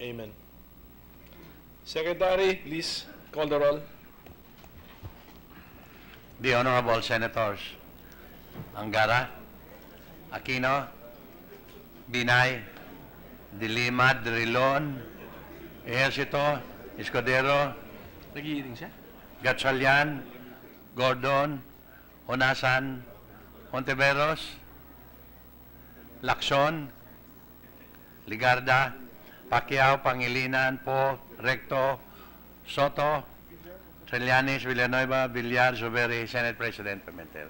Amen. Secretary, please call the roll. The Honorable Senators Angara, Aquino, Binay, De Lima, Drilon, Ejercito, Escudero, Nag-hearing siya? Gatchalian, Gordon, Honasan, Hontiveros, Lacson, Ligarda, Pacquiao, Pangilinan, Po, Recto, Soto, Trillanes, Villanueva, Villar, Zuberi, Senate President Pimentel.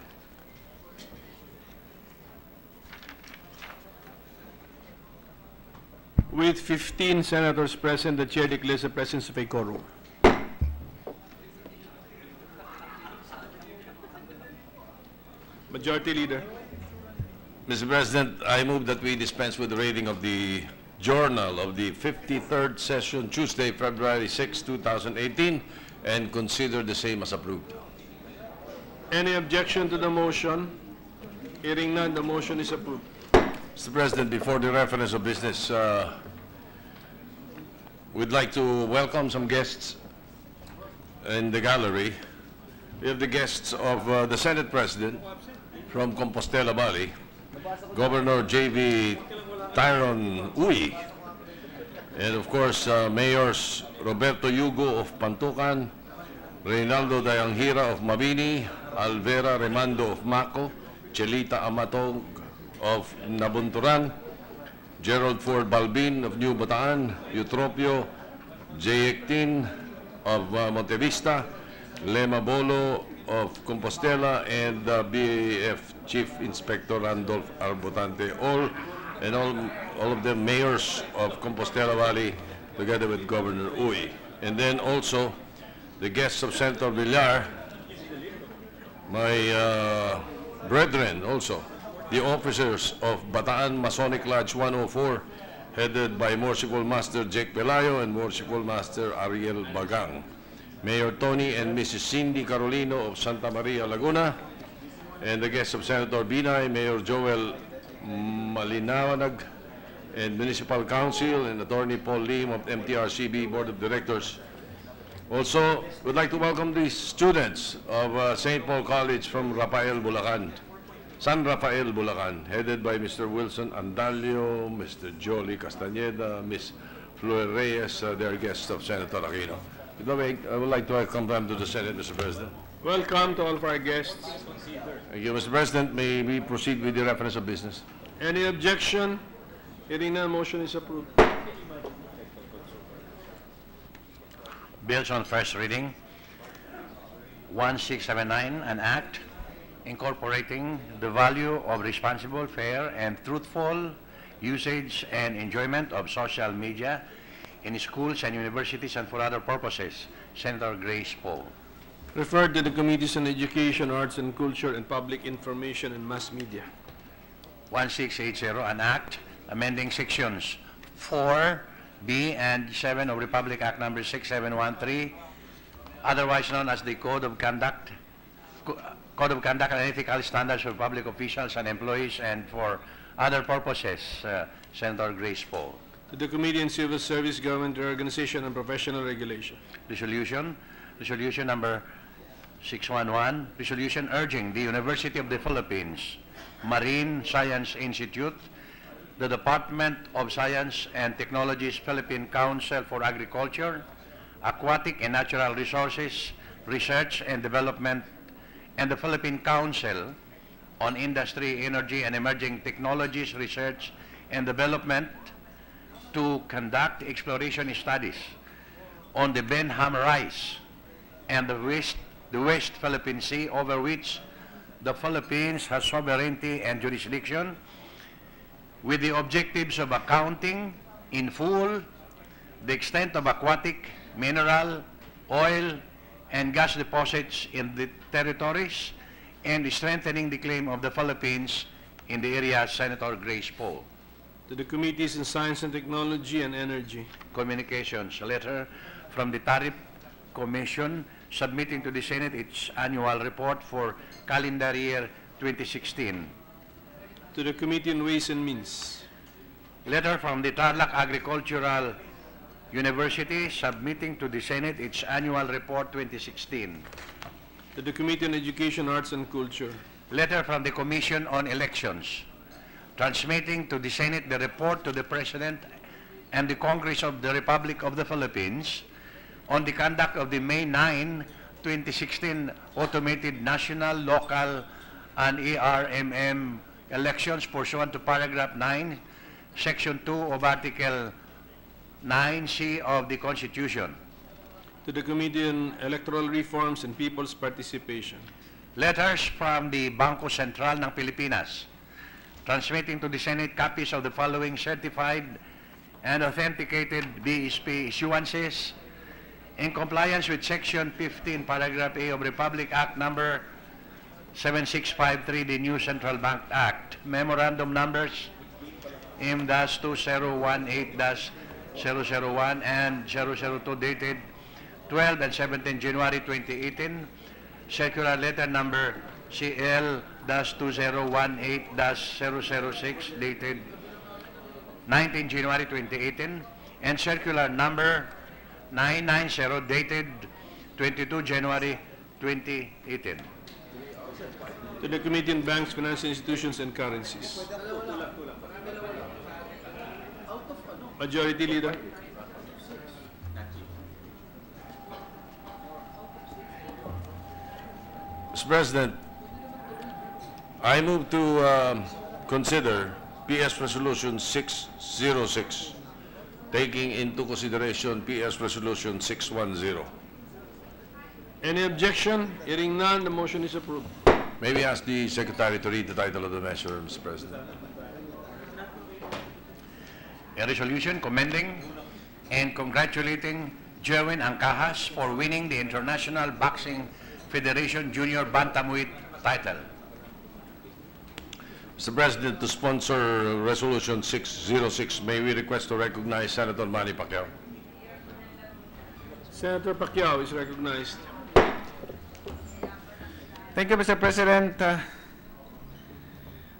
With 15 senators present, the chair declares the presence of a quorum. Majority Leader. Mr. President, I move that we dispense with the reading of the Journal of the 53rd Session, Tuesday, February 6, 2018, and consider the same as approved. Any objection to the motion? Hearing none, the motion is approved. Mr. President, before the reference of business, we'd like to welcome some guests in the gallery. We have the guests of the Senate President from Compostela Valley, Governor J.V. Tyron Uy, and of course, Mayors Roberto Yugo of Pantucan, Reynaldo Dayanghira of Mabini, Alvera Remando of Maco, Chelita Amatog of Nabunturan, Gerald Ford Balbin of New Bataan, Eutropio Jayektin of Montevista, Lema Bolo of Compostela, and BAF Chief Inspector Randolph Arbotante, all of them mayors of Compostela Valley, together with Governor Uy. And then also the guests of Senator Villar, my brethren also, the officers of Bataan Masonic Lodge 104, headed by Merciful Master Jake Pelayo and Merciful Master Ariel Bagang, Mayor Tony and Mrs. Cindy Carolino of Santa Maria, Laguna, and the guests of Senator Binay, Mayor Joel Malinawanag, and Municipal Council, and Attorney Paul Lim of MTRCB Board of Directors. Also, we'd like to welcome the students of St. Paul College from Rafael, Bulacan, San Rafael, Bulacan, headed by Mr. Wilson Andalio, Mr. Jolly Castañeda, Ms. Flor Reyes, their guests of Senator Aquino. I would like to welcome them to the Senate, Mr. President. Welcome to all of our guests. Thank you, Mr. President. May we proceed with the reference of business? Any objection? Hearing none, motion is approved. Bills on first reading. 1679, an act incorporating the value of responsible, fair, and truthful usage and enjoyment of social media in schools and universities and for other purposes. Senator Grace Poe. Referred to the Committees on Education, Arts and Culture, and Public Information and Mass Media. 1680, an act amending sections 4B and 7 of Republic Act number 6713, otherwise known as the Code of Conduct and Ethical Standards for Public Officials and Employees and for other purposes. Senator Grace Poe. To the Committee on Civil Service, Government Reorganization, and Professional Regulation. Resolution number 611, resolution urging the University of the Philippines, Marine Science Institute, the Department of Science and Technology's Philippine Council for Agriculture, Aquatic and Natural Resources, Research and Development, and the Philippine Council on Industry, Energy, and Emerging Technologies, Research and Development to conduct exploration studies on the Benham Rice and the West Philippine Sea, over which the Philippines has sovereignty and jurisdiction, with the objectives of accounting in full the extent of aquatic, mineral, oil, and gas deposits in the territories, and strengthening the claim of the Philippines in the area. Senator Grace Poe. To the Committees on Science and Technology and Energy. Communications, a letter from the Tariff Commission submitting to the Senate its annual report for calendar year 2016. To the Committee on Ways and Means. Letter from the Tarlac Agricultural University submitting to the Senate its annual report 2016. To the Committee on Education, Arts and Culture. Letter from the Commission on Elections, transmitting to the Senate the report to the President and the Congress of the Republic of the Philippines on the conduct of the May 9, 2016 automated national, local, and ERMM elections pursuant to paragraph 9, section 2 of Article 9C of the Constitution. To the Committee on Electoral Reforms and People's Participation. Letters from the Bangko Sentral ng Pilipinas, transmitting to the Senate copies of the following certified and authenticated BSP issuances in compliance with Section 15, Paragraph A of Republic Act Number 7653, the New Central Bank Act. Memorandum numbers M-2018-001 and 002 dated 12 and 17 January 2018. Circular letter number CL-2018-006 dated 19 January 2018 and circular number 990 dated 22 January 2018. To the Committee on Banks, Financial Institutions, and Currencies. Majority Leader. Mr. President, I move to consider PS Resolution 606, taking into consideration PS Resolution 610. Any objection? Hearing none, the motion is approved. May we ask the Secretary to read the title of the measure, Mr. President? A resolution commending and congratulating Jerwin Angcahas for winning the International Boxing Federation Junior Bantamweight title. Mr. President, to sponsor Resolution 606, may we request to recognize Senator Manny Pacquiao? Senator Pacquiao is recognized. Thank you, Mr. President. Good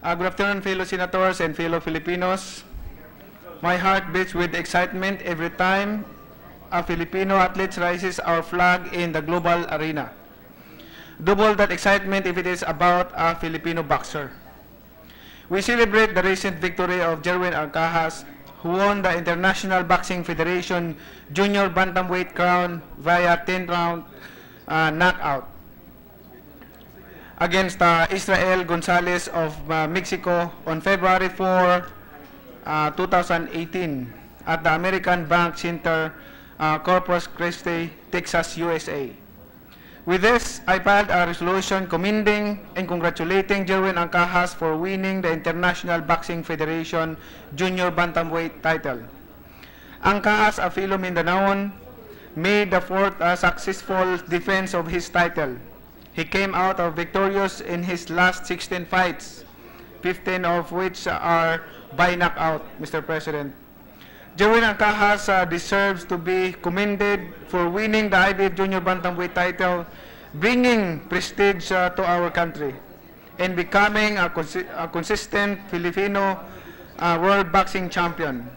afternoon, fellow senators and fellow Filipinos. My heart beats with excitement every time a Filipino athlete raises our flag in the global arena. Double that excitement if it is about a Filipino boxer. We celebrate the recent victory of Jerwin Angcahas, who won the International Boxing Federation Junior Bantamweight crown via 10-round knockout against Israel Gonzalez of Mexico on February 4, 2018 at the American Bank Center, Corpus Christi, Texas, USA. With this, I filed a resolution commending and congratulating Jerwin Angcahas for winning the International Boxing Federation Junior Bantamweight title. Angcahas, a fellow Mindanaon, made the fourth successful defense of his title. He came out victorious in his last 16 fights, 15 of which are by knockout, Mr. President. Jerwin Angcahas deserves to be commended for winning the IBF Junior Bantamweight title, bringing prestige to our country, and becoming a consistent Filipino world boxing champion.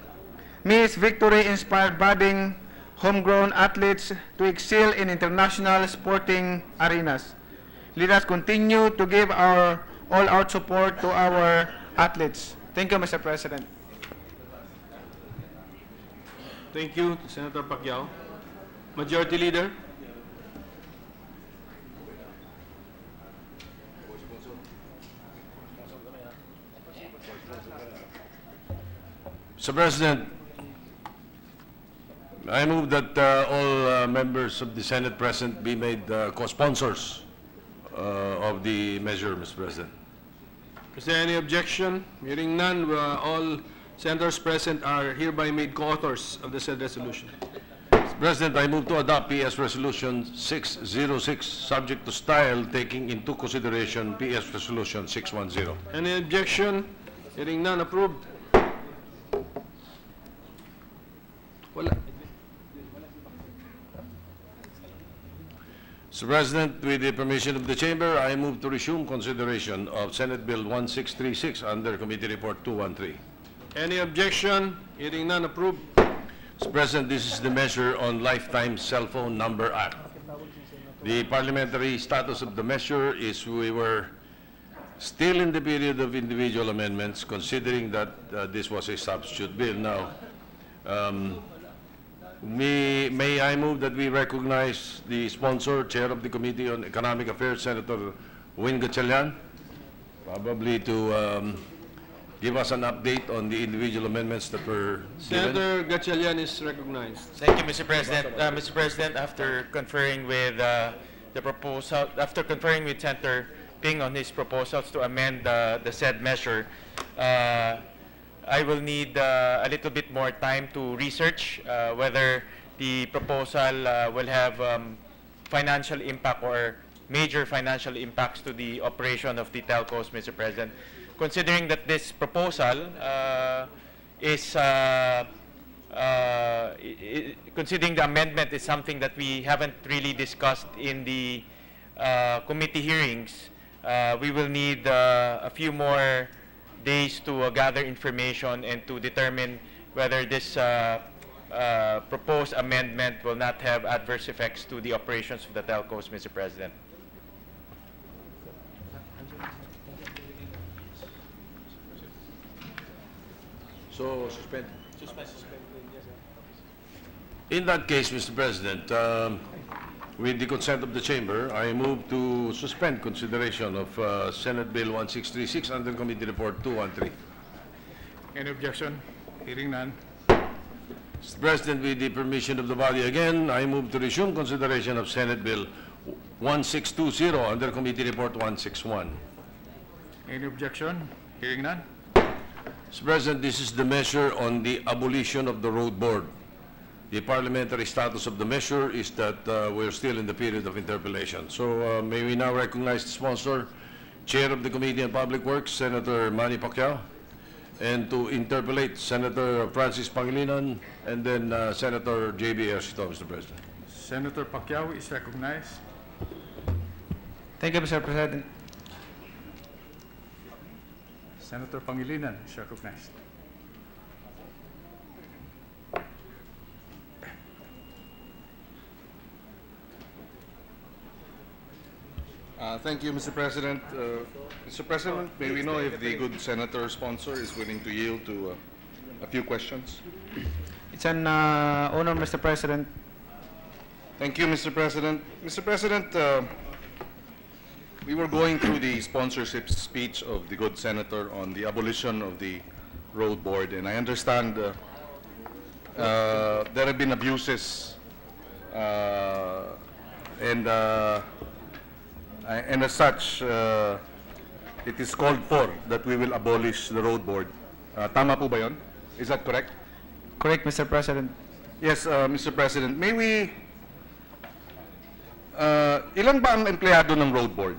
May his victory inspire budding, homegrown athletes to excel in international sporting arenas. Let us continue to give our all-out support to our athletes. Thank you, Mr. President. Thank you, Senator Pacquiao. Majority Leader. Mr. President, I move that all members of the Senate present be made co-sponsors of the measure, Mr. President. Is there any objection? Hearing none, all senators present are hereby made co-authors of the said resolution. Mr. President, I move to adopt PS Resolution 606, subject to style, taking into consideration PS Resolution 610. Any objection? Hearing none, approved. Wala. Mr. President, with the permission of the Chamber, I move to resume consideration of Senate Bill 1636 under Committee Report 213. Any objection? Hearing none, approved. Mr. President, this is the measure on Lifetime Cell Phone Number Act. The parliamentary status of the measure is we were still in the period of individual amendments, considering that this was a substitute bill. Now, may I move that we recognize the sponsor, Chair of the Committee on Economic Affairs, Senator Win Gatchalian, probably to give us an update on the individual amendments that were given. Senator Gatchalian is recognized. Thank you, Mr. President. Mr. President, after conferring with the proposal, after conferring with Senator Ping on his proposals to amend the said measure, I will need a little bit more time to research whether the proposal will have financial impact or major financial impacts to the operation of the telcos, Mr. President. Considering that this proposal is, considering the amendment is something that we haven't really discussed in the committee hearings, we will need a few more days to gather information and to determine whether this proposed amendment will not have adverse effects to the operations of the telcos, Mr. President. So, suspend. In that case, Mr. President, with the consent of the Chamber, I move to suspend consideration of Senate Bill 1636 under Committee Report 213. Any objection? Hearing none. Mr. President, with the permission of the body again, I move to resume consideration of Senate Bill 1620 under Committee Report 161. Any objection? Hearing none. Mr. President, this is the measure on the abolition of the road board. The parliamentary status of the measure is that we're still in the period of interpellation. So may we now recognize the sponsor, Chair of the Committee on Public Works, Senator Manny Pacquiao, and to interpellate Senator Francis Pangilinan and then Senator J.B. Ercito, Mr. President. Senator Pacquiao is recognized. Thank you, Mr. President. Senator Pangilinan is recognized. Thank you, Mr. President. Mr. President, may we know if the good senator sponsor is willing to yield to a few questions? It's an honor, Mr. President. Thank you, Mr. President. Mr. President, we were going through the sponsorship speech of the good senator on the abolition of the road board, and I understand there have been abuses and as such, it is called for that we will abolish the road board. Tama po ba yun? Is that correct? Correct, Mr. President. Yes, Mr. President. May we, ilan ba ang empleyado ng road board?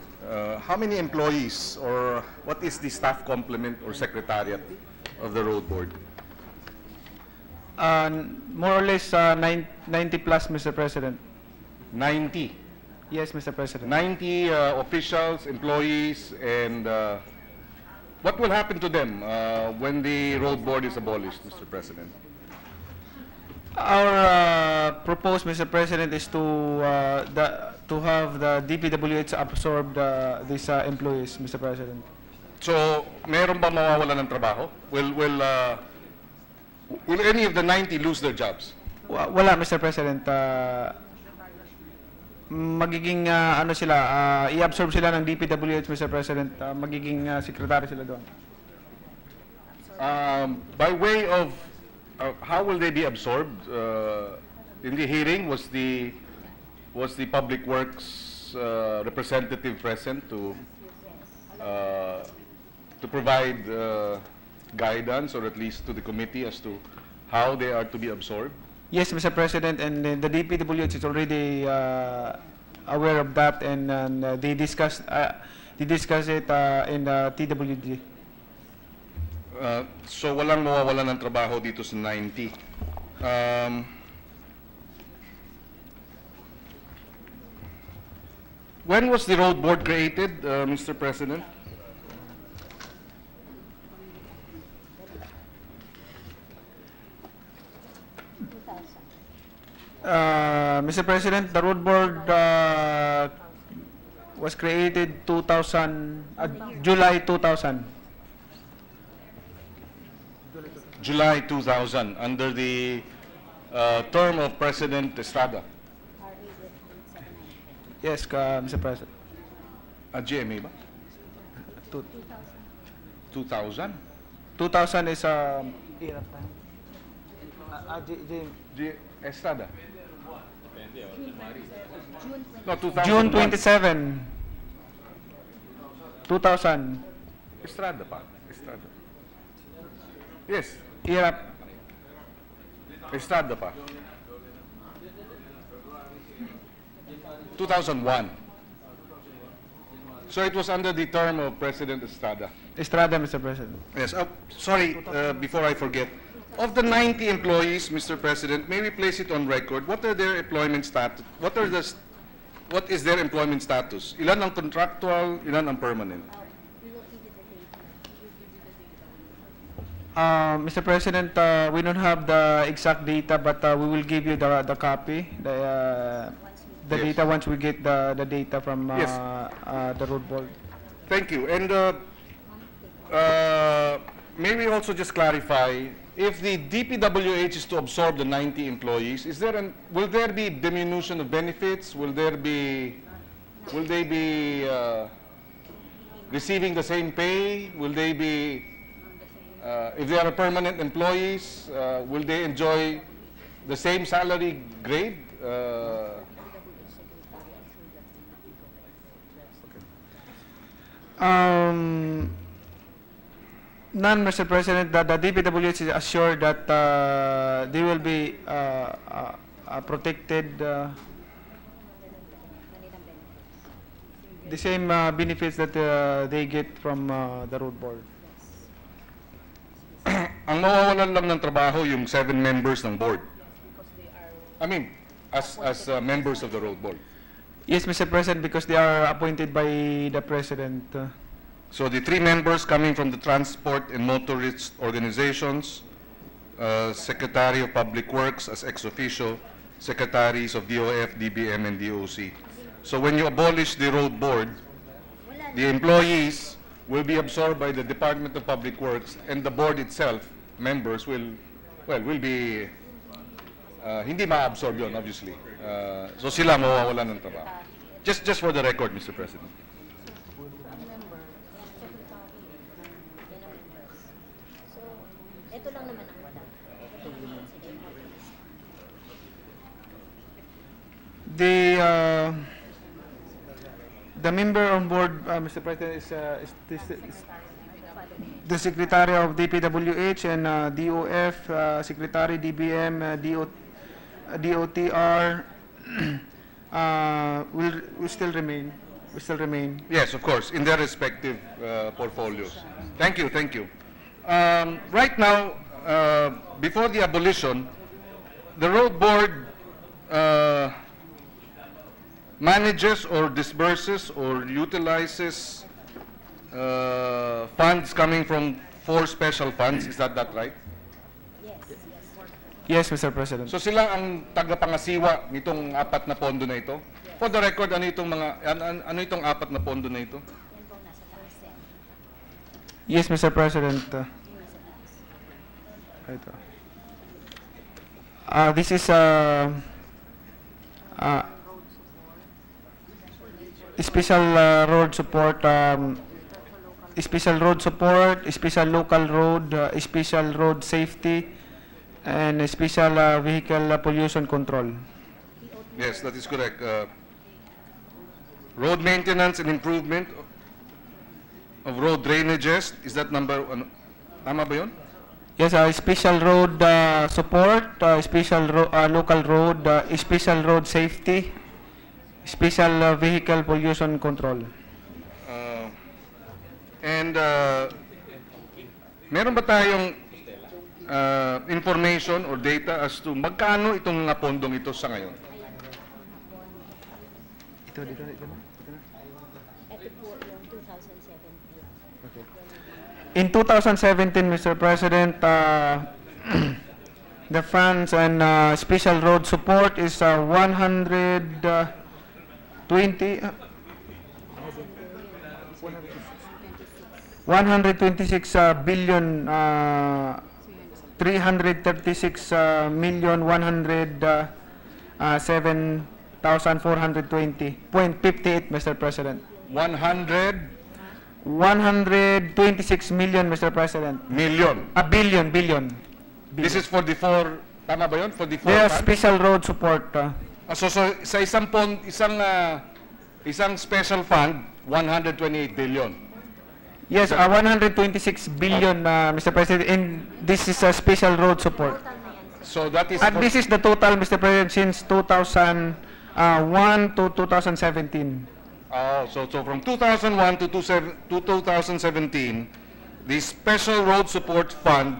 How many employees or what is the staff complement or secretariat of the road board? More or less 90 plus, Mr. President. 90. Yes, Mr. President. 90 officials, employees, and what will happen to them when the road board is abolished, Mr. President? Our proposed, Mr. President, is to have the DPWH absorb these employees, Mr. President. So, meron ba mawawalan ng trabaho? Will any of the 90 lose their jobs? Wala, Mr. President. Magiging ano sila, i-absorb sila ng DPWH, Mr. President. Magiging secretary sila doon. By way of how will they be absorbed? In the hearing, was the Public Works representative present to provide guidance, or at least to the committee, as to how they are to be absorbed? Yes, Mr. President, and the DPWH is already aware of that, and they discuss it in the TWG. So walang mawawalan ng trabaho dito sa 90. When was the road board created, Mr. President? Mr. President, the road board was created July 2000. July 2000, under the term of President Estrada. Yes, Mr. President. GMA ba? Two- 2000? 2000 is Estrada? No, 2001. June 27. 2000. Estrada pa. Estrada. Yes, Hirap. Estrada pa. 2001. So it was under the term of President Estrada. Estrada, Mr. President. Yes, sorry, before I forget. Of the 90 employees, Mr. President, may we place it on record, what are their employment status? What is their employment status? Ilan ang contractual, ilan ang permanent? Mr. President, we don't have the exact data, but we will give you the copy, the Yes. data once we get the data from Yes. the road board. Thank you. And may we also just clarify, if the DPWH is to absorb the 90 employees, will there be diminution of benefits? Will they be receiving the same pay? Will they be, if they are permanent employees, will they enjoy the same salary grade? None, Mr. President. The DPWH is assured that they will be protected, the same benefits that they get from the road board. Ang mawawalan lang ng trabaho yung 7 members ng board. I mean, as members of the road board. Yes, Mr. President, because they are appointed by the President. So the 3 members coming from the transport and motorist organizations, Secretary of Public Works as ex officio, secretaries of DOF, DBM, and DOC. So when you abolish the road board, the employees will be absorbed by the Department of Public Works, and the board itself, members will be, hindi ma-absorb yun, obviously. So sila mawawalan ng trabaho. Just for the record, Mr. President. Ito lang naman ang wala. The member on board, Mr. President, is the Secretary of DPWH and DOF, Secretary DBM, DOTR will still remain. Yes, of course, in their respective portfolios. Thank you. Right now, before the abolition, the road board manages or disburses or utilizes funds coming from 4 special funds. Is that right? Yes, Mr. President. So sila ang tagapangasiwa nitong 4 na pondo na ito? For the record, ano itong 4 na pondo na ito? Yes, Mr. President. This is special road support, special local road, special road safety, and special vehicle pollution control. Yes, that is correct. Road maintenance and improvement of road drainages, is that number one? Tama ba yun? Yes, special road support, special local road, special road safety, special vehicle pollution control. And meron ba tayong information or data as to magkano itong mga pondong ito sa ngayon? Ito po yung 2017. In 2017, Mr. President, The funds and special road support is 126 billion 336 million 107,420.58, Mr. President. 126 million, Mr. President. Million. A billion. This is for the four, tama ba yun? For the four Yes, funds? special road support. So sa isang special fund, 128 billion. Yes, 126 billion, Mr. President, and this is a special road support. So that is And for- this is the total, Mr. President, since 2001 to 2017. so from 2001 to 2017, the Special Road Support Fund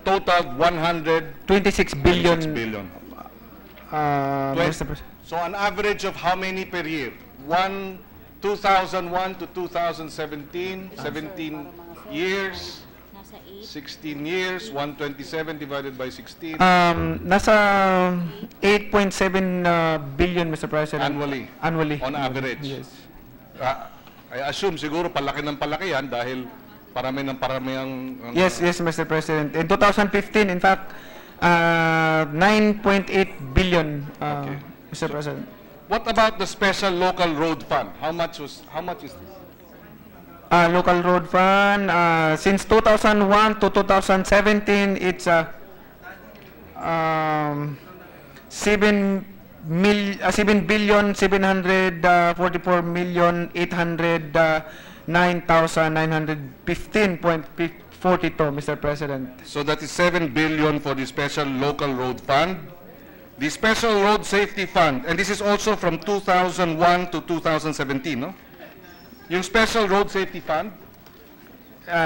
totaled 26 billion, billion. Mr. President. So an average of how many per year? 2001 to 2017, 17 years, 16 years, 127 divided by 16 Nasa 8.7 billion, Mr. President. annually. Annually. On average. Yes. I assume siguro palaki ng palaki yan dahil parami ang Yes, Mr. President. In 2015, in fact, 9.8 billion, Okay. Mr. President. What about the Special Local Road Fund? How much is this? Local road fund, since 2001 to 2017, it's 7,704,809,915.42, Mr. President. So that is 7 billion for the Special Local Road Fund. The Special Road Safety Fund, and this is also from 2001 to 2017, no? Yung Special Road Safety Fund,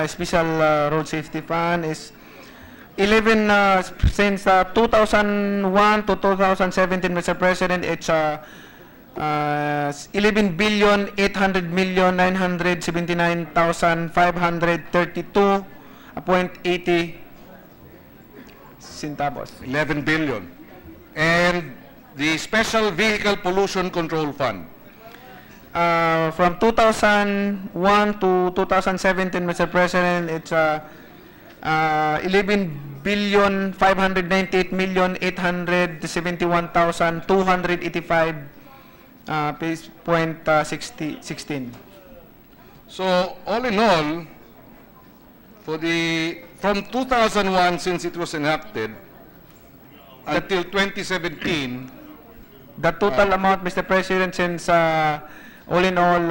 Special road safety fund is 11 since 2001 to 2017, Mr. President. It's 11 billion 800 million 979,532.80 centavos. 11 billion. And the Special Vehicle Pollution Control Fund, From 2001 to 2017, Mr. President, it's 11 billion 598 million 871,285.16. so all in all, from 2001 since it was enacted until 2017, The total amount, Mr. President, since all in all,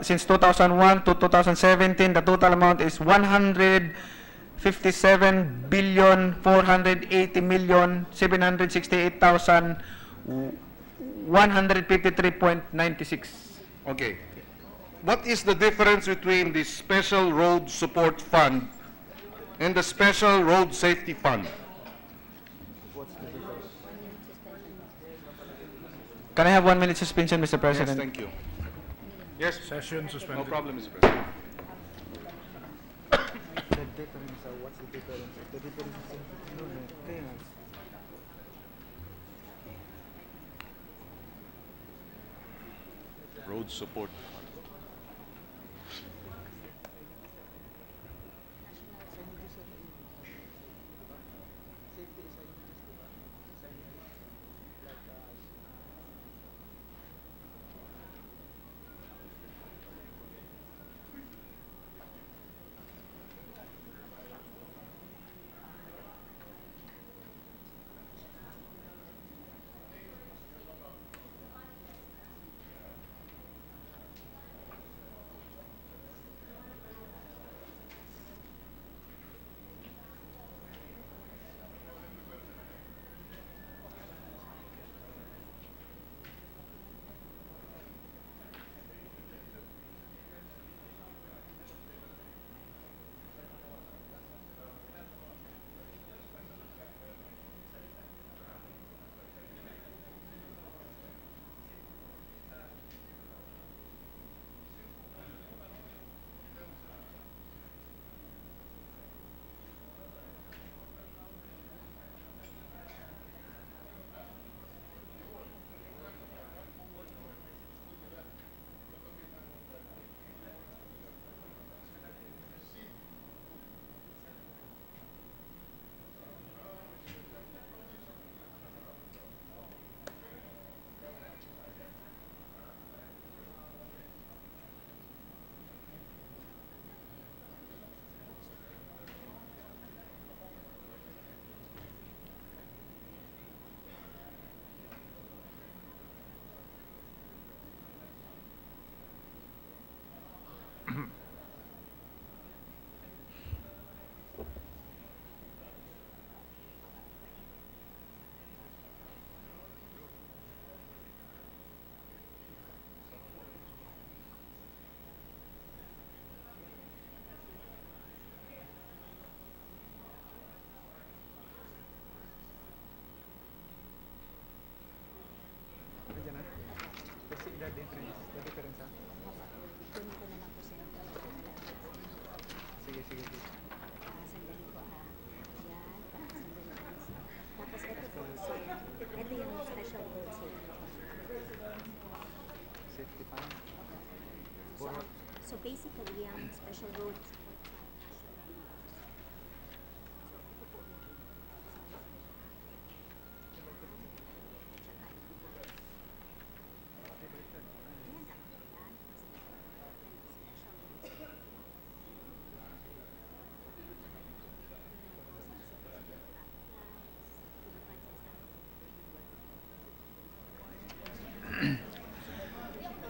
since 2001 to 2017, the total amount is 157 billion 480 million 768,153.96. okay. What is the difference between the Special Road Support Fund and the Special Road Safety Fund? Can I have 1 minute suspension, Mr. President? Yes, thank you. Yes, Session no suspended. problem, Mr. President. Road Support Fund.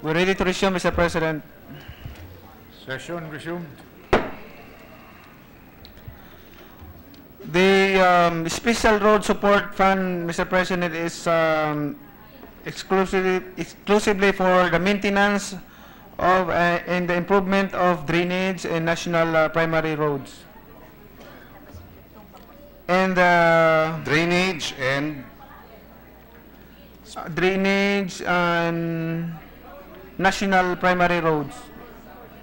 We're ready to resume, Mr. President. Session resumed. The Special Road Support Fund, Mr. President, is exclusively for the maintenance of and the improvement of drainage and national primary roads. And Drainage and drainage and national primary roads.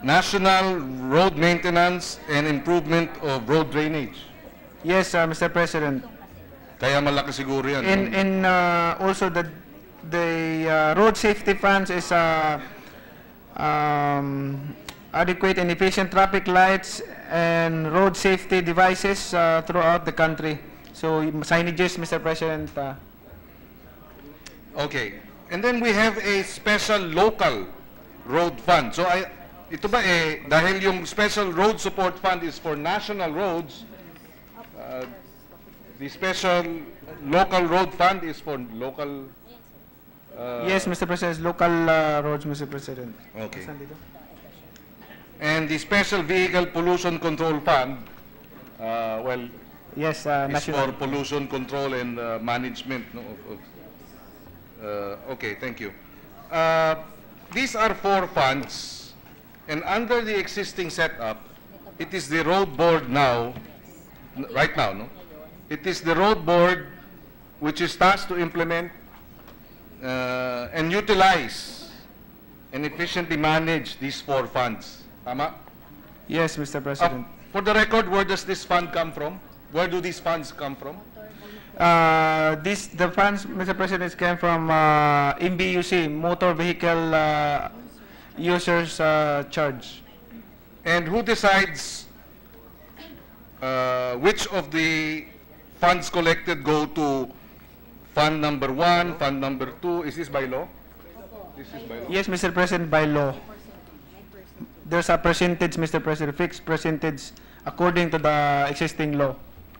national road maintenance and improvement of road drainage. Yes, Mr. President. Kaya malaki siguro yan. And also the road safety funds is adequate and efficient traffic lights and road safety devices throughout the country. So signages, Mr. President. Okay. And then we have a special local road fund. So ito ba dahil yung special road support fund is for national roads, the special local road fund is for local... Yes, Mr. President, local roads, Mr. President. Okay. Saan dito? And the special vehicle pollution control fund, well, Yes, is national. for pollution control and management. No, okay, thank you. These are 4 funds, and under the existing setup, it is the road board now, right now, no? It is the road board which is tasked to implement and utilize and efficiently manage these 4 funds. Tama? Yes, Mr. President. For the record, where does this fund come from? Where do these funds come from? The funds, Mr. President, came from MBUC, Motor Vehicle Users Charge. And who decides which of the funds collected go to fund number 1, fund number 2? Is this by law? This is by law? Yes, Mr. President, by law. There's a percentage, Mr. President, fixed percentage according to the existing law.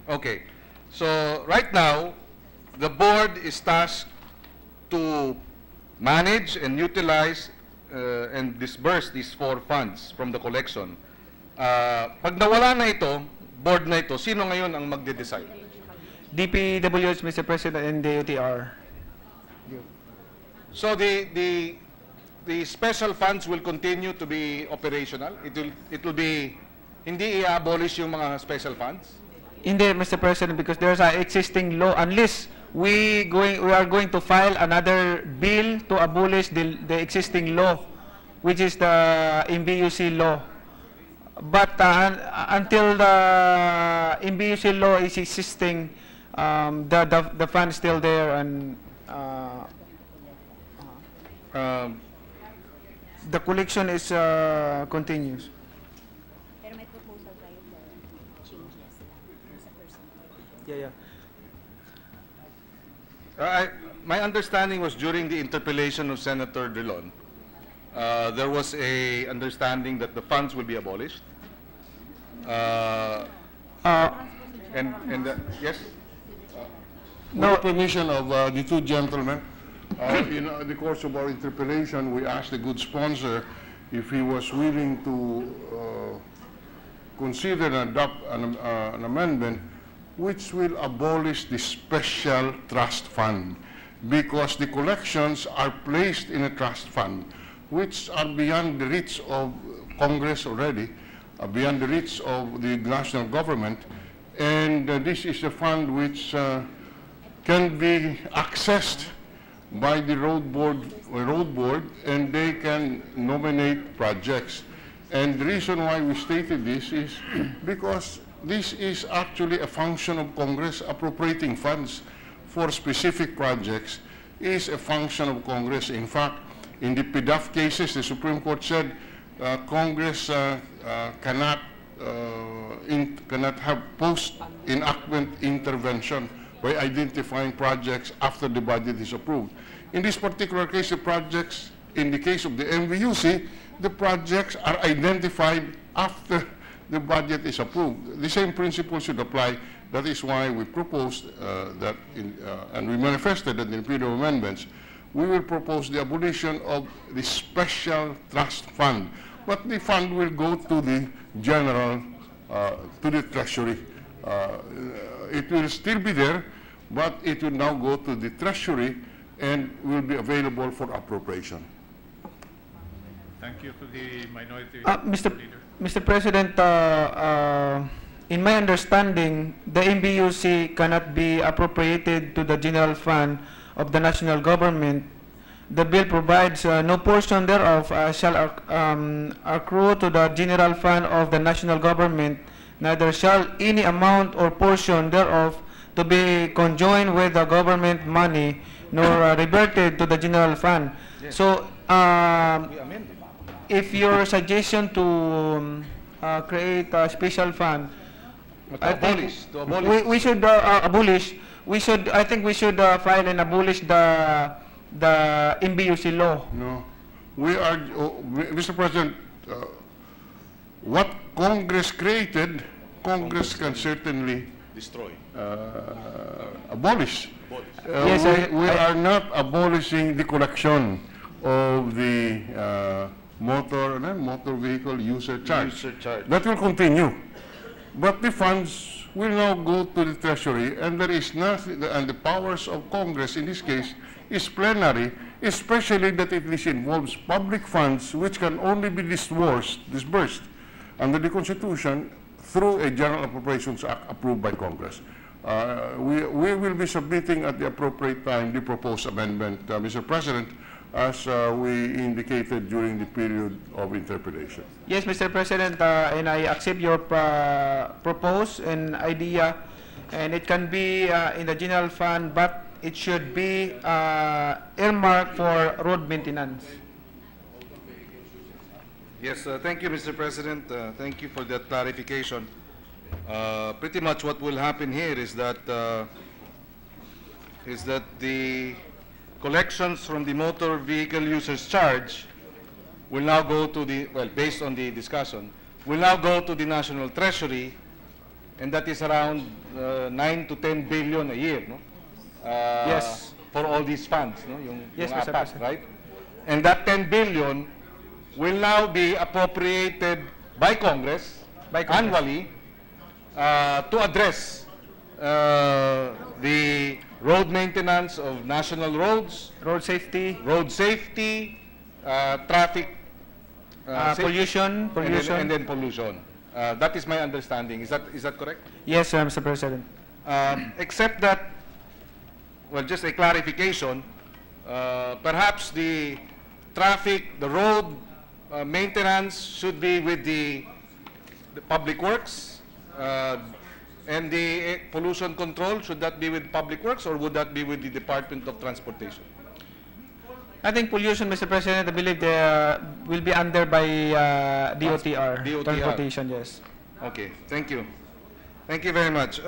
Okay. So right now, the board is tasked to manage and utilize and disburse these 4 funds from the collection. Pag nawala na ito, board na ito, sino ngayon ang magde-decide? DPWH, Mr. President, and the UTR. So the special funds will continue to be operational. It will be hindi i-abolish yung mga special funds. Hindi, Mr. President, because there's an existing law. Unless we are going to file another bill to abolish the existing law, which is the MBUC law. But until the MBUC law is existing, the fund is still there, and the collection is continues. Pero may proposal kayo for changes sa person. Yeah. My understanding was during the interpellation of Senator Drilon, there was a understanding that the funds will be abolished. Yes? With the permission of the 2 gentlemen, in the course of our interpellation, we asked the good sponsor if he was willing to consider and adopt an amendment which will abolish the special trust fund, because the collections are placed in a trust fund which are beyond the reach of Congress already, beyond the reach of the national government, and this is a fund which can be accessed by the road board, and they can nominate projects. And the reason why we stated this is because this is actually a function of Congress. Appropriating funds for specific projects is a function of Congress. In fact, in the PDAF cases, the Supreme Court said Congress cannot have post-enactment intervention by identifying projects after the budget is approved. In this particular case, the projects, in the case of the MVUC, the projects are identified after the budget is approved. The same principle should apply. That is why we proposed that, and we manifested that in the period of amendments, we will propose the abolition of the special trust fund. But the fund will go to the general, to the treasury. It will still be there, but it will now go to the treasury and will be available for appropriation. Thank you to the minority Mr. leader. Mr. President, in my understanding, the MBUC cannot be appropriated to the general fund of the national government. The bill provides no portion thereof shall accrue to the general fund of the national government, neither shall any amount or portion thereof to be conjoined with the government money, nor reverted to the general fund. Yes. So, if your suggestion to create a special fund, I think we should abolish. I think we should file and abolish the MBUC law. No, we are, Mr. President, what Congress created, Congress can certainly Destroy. abolish. Yes, we are not abolishing the collection of the motor vehicle user charge. That will continue. But the funds will now go to the Treasury, and there is nothing, and the powers of Congress in this case is plenary, especially that it involves public funds which can only be disbursed under the Constitution through a General Appropriations Act approved by Congress. We will be submitting at the appropriate time the proposed amendment, Mr. President, as we indicated during the period of interpretation. Yes, Mr. President, and I accept your propose and idea, and it can be in the general fund, but it should be earmarked for road maintenance. Yes, thank you, Mr. President. Thank you for that clarification. Pretty much what will happen here is that the collections from the motor vehicle users charge will now go to the, well, based on the discussion, will now go to the National Treasury, and that is around 9 to 10 billion a year, no? Yes. For all these funds, no? Yes, yung Mr. apat, President. right? And that 10 billion will now be appropriated by Congress, annually to address the road maintenance of national roads, Road safety, traffic pollution, and then pollution. That is my understanding. Is that correct? Yes, Mr. President. Except that, well, just a clarification, perhaps the traffic, the road maintenance should be with the Public Works, and the pollution control, should that be with Public Works, or would that be with the Department of Transportation? I think pollution, Mr. President, I believe they will be under by DOTR, DOTR. transportation, yes. Okay, thank you. Thank you very much.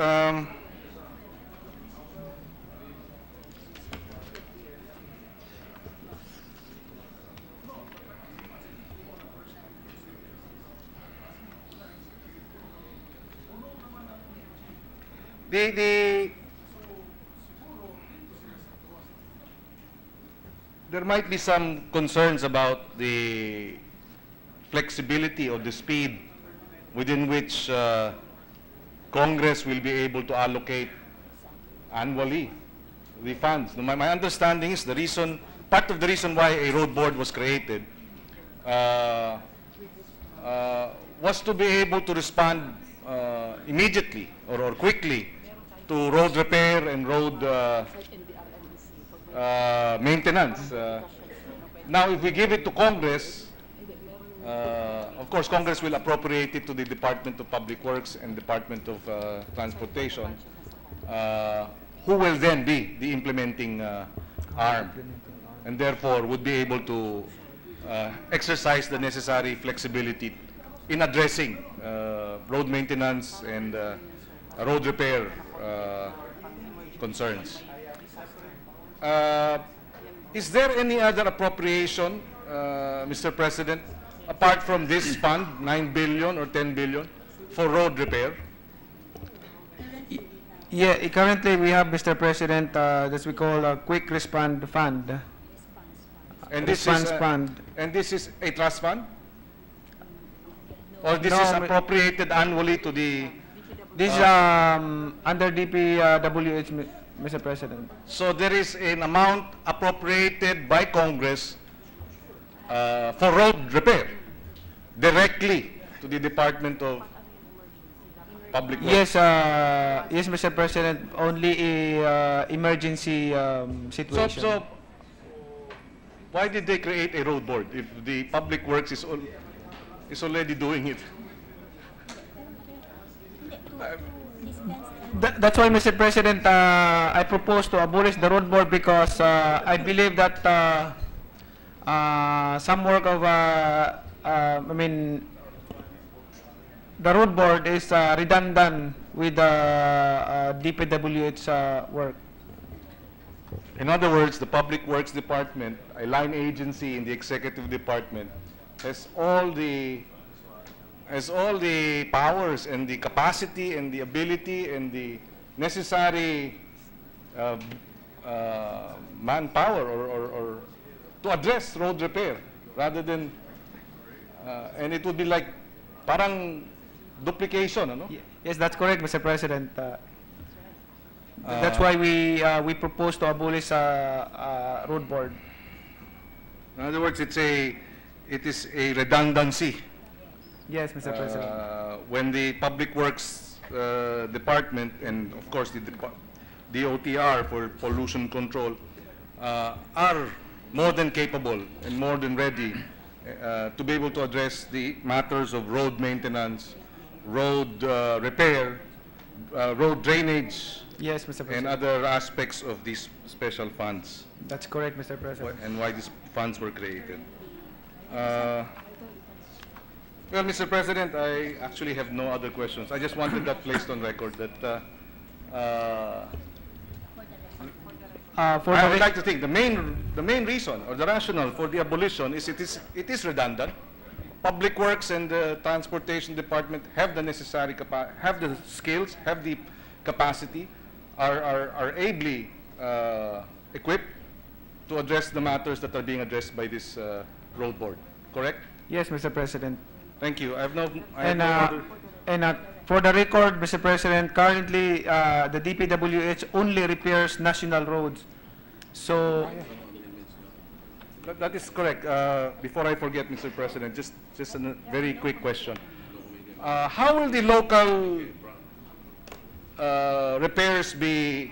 There might be some concerns about the flexibility or the speed within which Congress will be able to allocate annually the funds. My understanding is part of the reason why a road board was created was to be able to respond immediately or quickly to road repair and road maintenance. Now, if we give it to Congress, of course, Congress will appropriate it to the Department of Public Works and Department of Transportation, who will then be the implementing arm, and therefore would be able to exercise the necessary flexibility in addressing road maintenance and road repair concerns. Is there any other appropriation, Mr. President, apart from this fund, 9 billion or 10 billion, for road repair? Yeah, currently we have, Mr. President, that we call a quick respond fund. And this Response is fund. and this is a trust fund? Or this No, is appropriated annually to the... This is under DPWH, Mr. President. So there is an amount appropriated by Congress for road repair directly to the Department of Public Works. Yes, yes, Mr. President. Only a emergency situation. So why did they create a road board if the Public Works is already doing it? That's why, Mr. President, I propose to abolish the road board because I believe that some work of, the road board is redundant with the DPWH work. In other words, the Public Works Department, a line agency in the Executive Department, has all the powers and the capacity and the ability and the necessary manpower or to address road repair rather than and it would be like parang duplication, ano? Yes, that's correct, Mr. President. That's why we propose to abolish road board. In other words, it is a redundancy. Yes, Mr. President. When the Public Works Department and of course the DOTR for pollution control are more than capable and more than ready to be able to address the matters of road maintenance, road repair, road drainage, Yes, Mr. and President. other aspects of these special funds That's correct, Mr. President. and why these funds were created. Well, Mr. President, I actually have no other questions. I just wanted that placed on record that For I the would like to think the main reason or the rationale for the abolition is it is redundant. Public Works and the Transportation Department have the necessary have the skills, have the capacity, are ably equipped to address the matters that are being addressed by this road board. Correct? Yes, Mr. President. Thank you. I have no And, other. for the record, Mr. President, currently the DPWH only repairs national roads. So, That is correct. Before I forget, Mr. President, just a very quick question. How will the local repairs be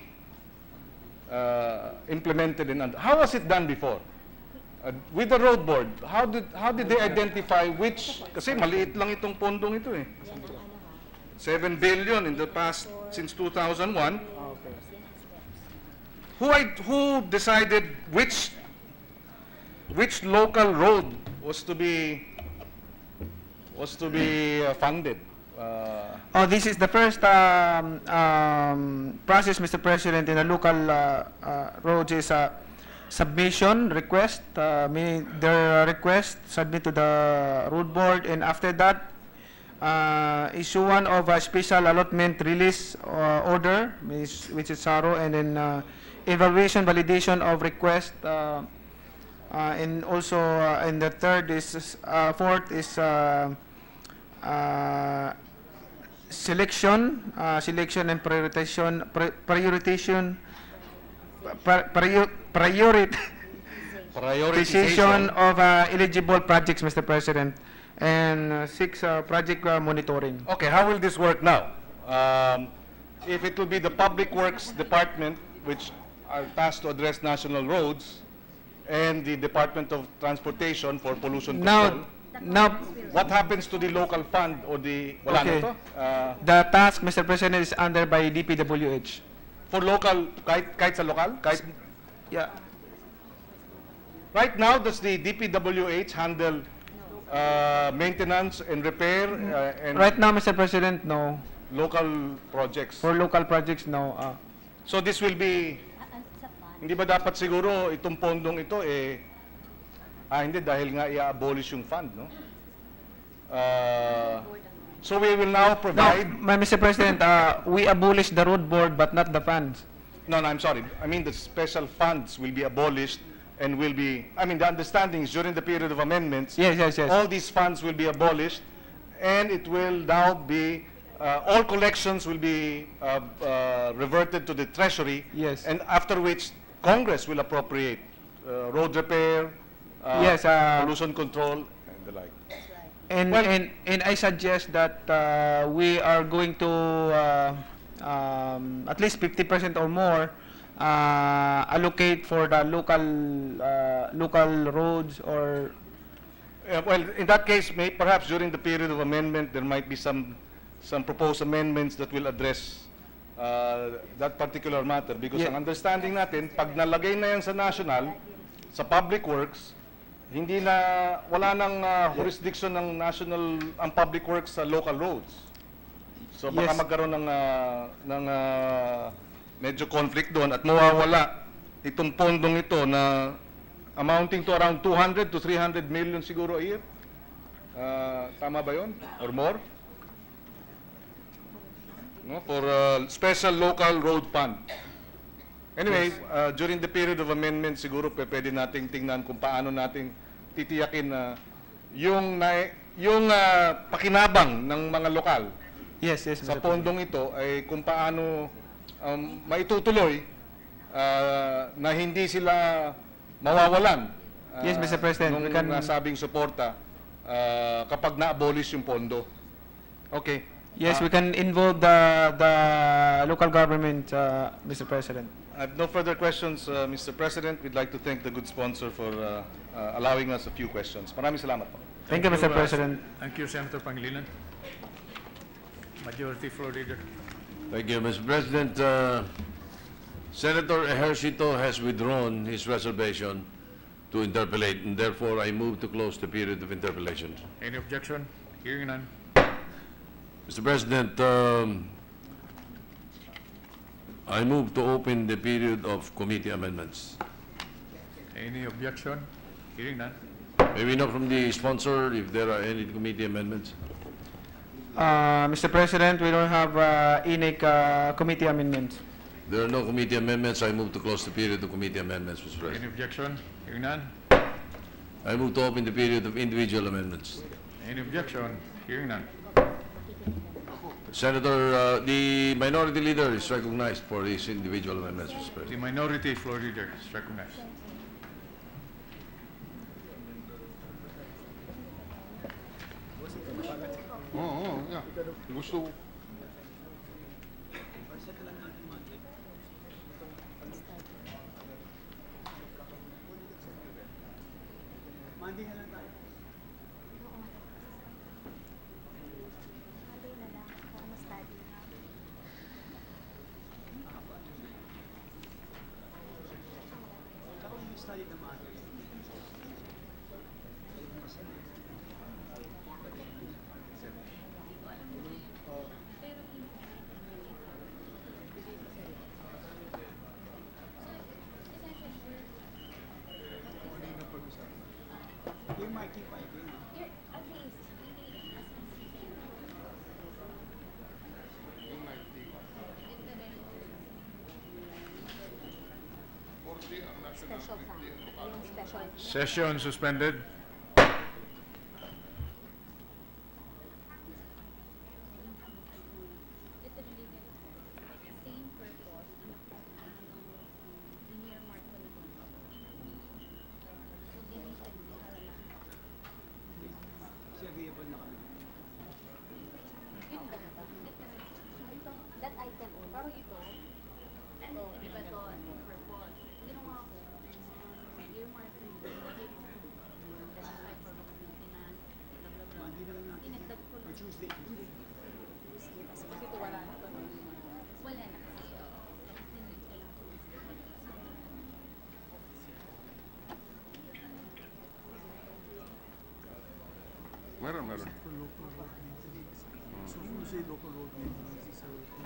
implemented how was it done before? With the road board, how did they identify which, kasi maliit lang itong pondong ito eh. 7 billion in the past, since 2001. Who decided which local road was to be funded? this is the first process, Mr. President, in a local roads is submission request, their request submit to the road board, and after that, issuance of a special allotment release order, which is SARO, and then evaluation validation of request, and also and the fourth is selection and prioritization prioritization of eligible projects, Mr. President, and 6 project monitoring. Okay, how will this work now? If it will be the Public Works Department, which are tasked to address national roads, and the Department of Transportation for pollution control. Now, What happens to the local fund or the wala na okay. to? The task, Mr. President, is under by DPWH. For local, kahit sa lokal? Yeah. Right now, does the DPWH handle maintenance and repair and Right now, Mr. President, no. local projects. For local projects, no. So this will be, Sa fund. hindi ba dapat siguro itong pondong ito hindi dahil nga i-abolish yung fund, no? So we will now No, provide, Mr. President, we abolished the road board but not the funds. no, I'm sorry. I mean the special funds will be abolished and will be, the understanding is during the period of amendments, Yes, yes, yes. all these funds will be abolished and it will now be, all collections will be reverted to the Treasury. Yes. And after which Congress will appropriate road repair, Yes, pollution control, and the like. And, Well- and I suggest that we are going to at least 50% or more allocate for the local roads or Well, in that case, perhaps during the period of amendment, there might be some proposed amendments that will address that particular matter. Because Yeah. ang understanding natin, pag nalagay na yan sa national, sa public works, wala nang jurisdiction ng national, ang public works sa local roads. So baka Yes. magkaroon ng medyo conflict doon at mawawala itong pondong ito na amounting to around 200 to 300 million siguro a year. Tama ba yun? Or more? No, for special local road fund. Anyway, during the period of amendment, siguro pwede nating tingnan kung paano nating titiyakin na yung pakinabang ng mga lokal yes, yes, sa Mr. President. pondong ito ay kung paano maitutuloy na hindi sila mawawalan Yes, Mr. President, nung we can- nasabing suporta kapag na-abolish yung pondo. Okay. Yes, we can involve the local government, Mr. President. I have no further questions, Mr. President. We'd like to thank the good sponsor for allowing us a few questions. Maraming salamat po. Thank you, Mr. President. Thank you, Senator Pangilinan. Majority Floor Leader. Thank you, Mr. President. Senator Ejercito has withdrawn his reservation to interpolate, and therefore I move to close the period of interpellation. Any objection? Hearing none. Mr. President, I move to open the period of committee amendments. Any objection? Hearing none. May we know from the sponsor if there are any committee amendments? Mr. President, we don't have any committee amendments. There are no committee amendments. I move to close the period of committee amendments, Mr. Any President. objection? Hearing none. I move to open the period of individual amendments. Any objection? Hearing none. Senator, the minority leader is recognized for his individual amendments, Mr. The President. minority floor leader is recognized. Yeah. Gusto. Monday na lang. Para ma-study. Special fund. Yung special. Session suspended. Same purpose. In-earmark ko na doon. So, dinisan ko para lang. Yun ba? That item only. Parang ito. Ito, iba to. Purpose. Ginawa ko. Earmark ko yun. meron.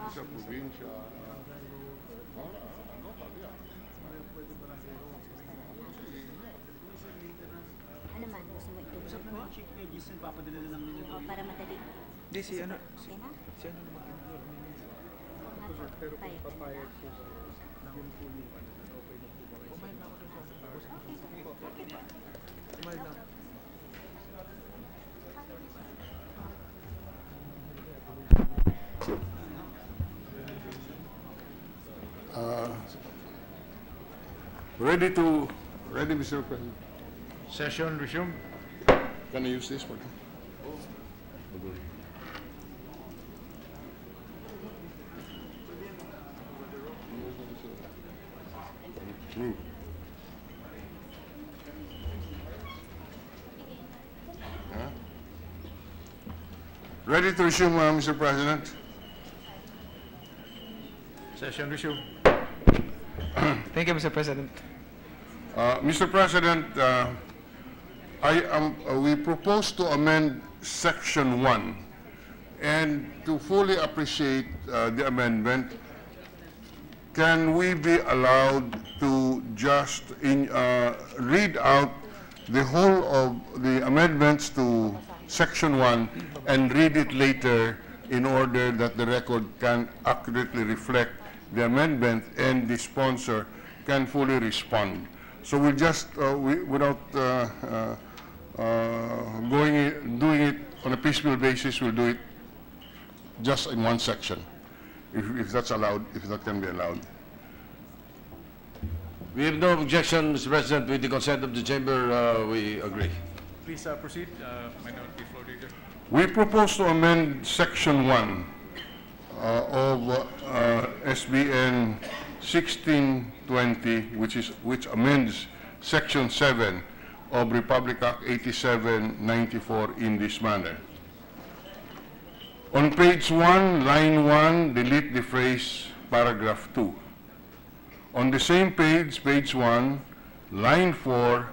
Sa probinsya. Local, yeah. Ano man, gusto mo ito? O, para madali. Di si ano? Okay na? Si ano naman? Pero kung papayag po yun po yung ano, okay na po ba kayo? Kumain na ako doon sa ano. Kumain lang. Ready, Mr. President? Session resumed. Can I use this one? Huh? Ready to resume, Mr. President? Session resumed. Thank you, Mr. President. Mr. President, we propose to amend Section 1, and to fully appreciate the amendment, can we be allowed to just read out the whole of the amendments to Section 1 and read it later in order that the record can accurately reflect the amendment and the sponsor can fully respond? So we'll just, without doing it on a piecemeal basis, we'll do it just in one section, if that's allowed, if that can be allowed. We have no objection, Mr. President. With the consent of the chamber, we agree. Please proceed. Minority Floor Leader. We propose to amend Section 1 of SBN 1620, which amends Section 7 of Republic Act 8794 in this manner. On page 1, line 1, delete the phrase paragraph 2. On the same page, page 1, line 4,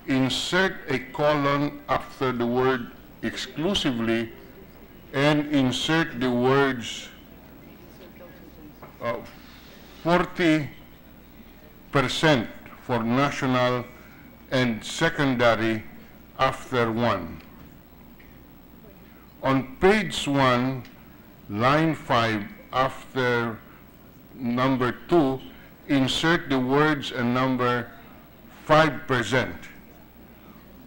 insert a colon after the word exclusively and insert the words 40% for national and secondary after 1. On page 1, line 5, after number 2, insert the words and number 5%.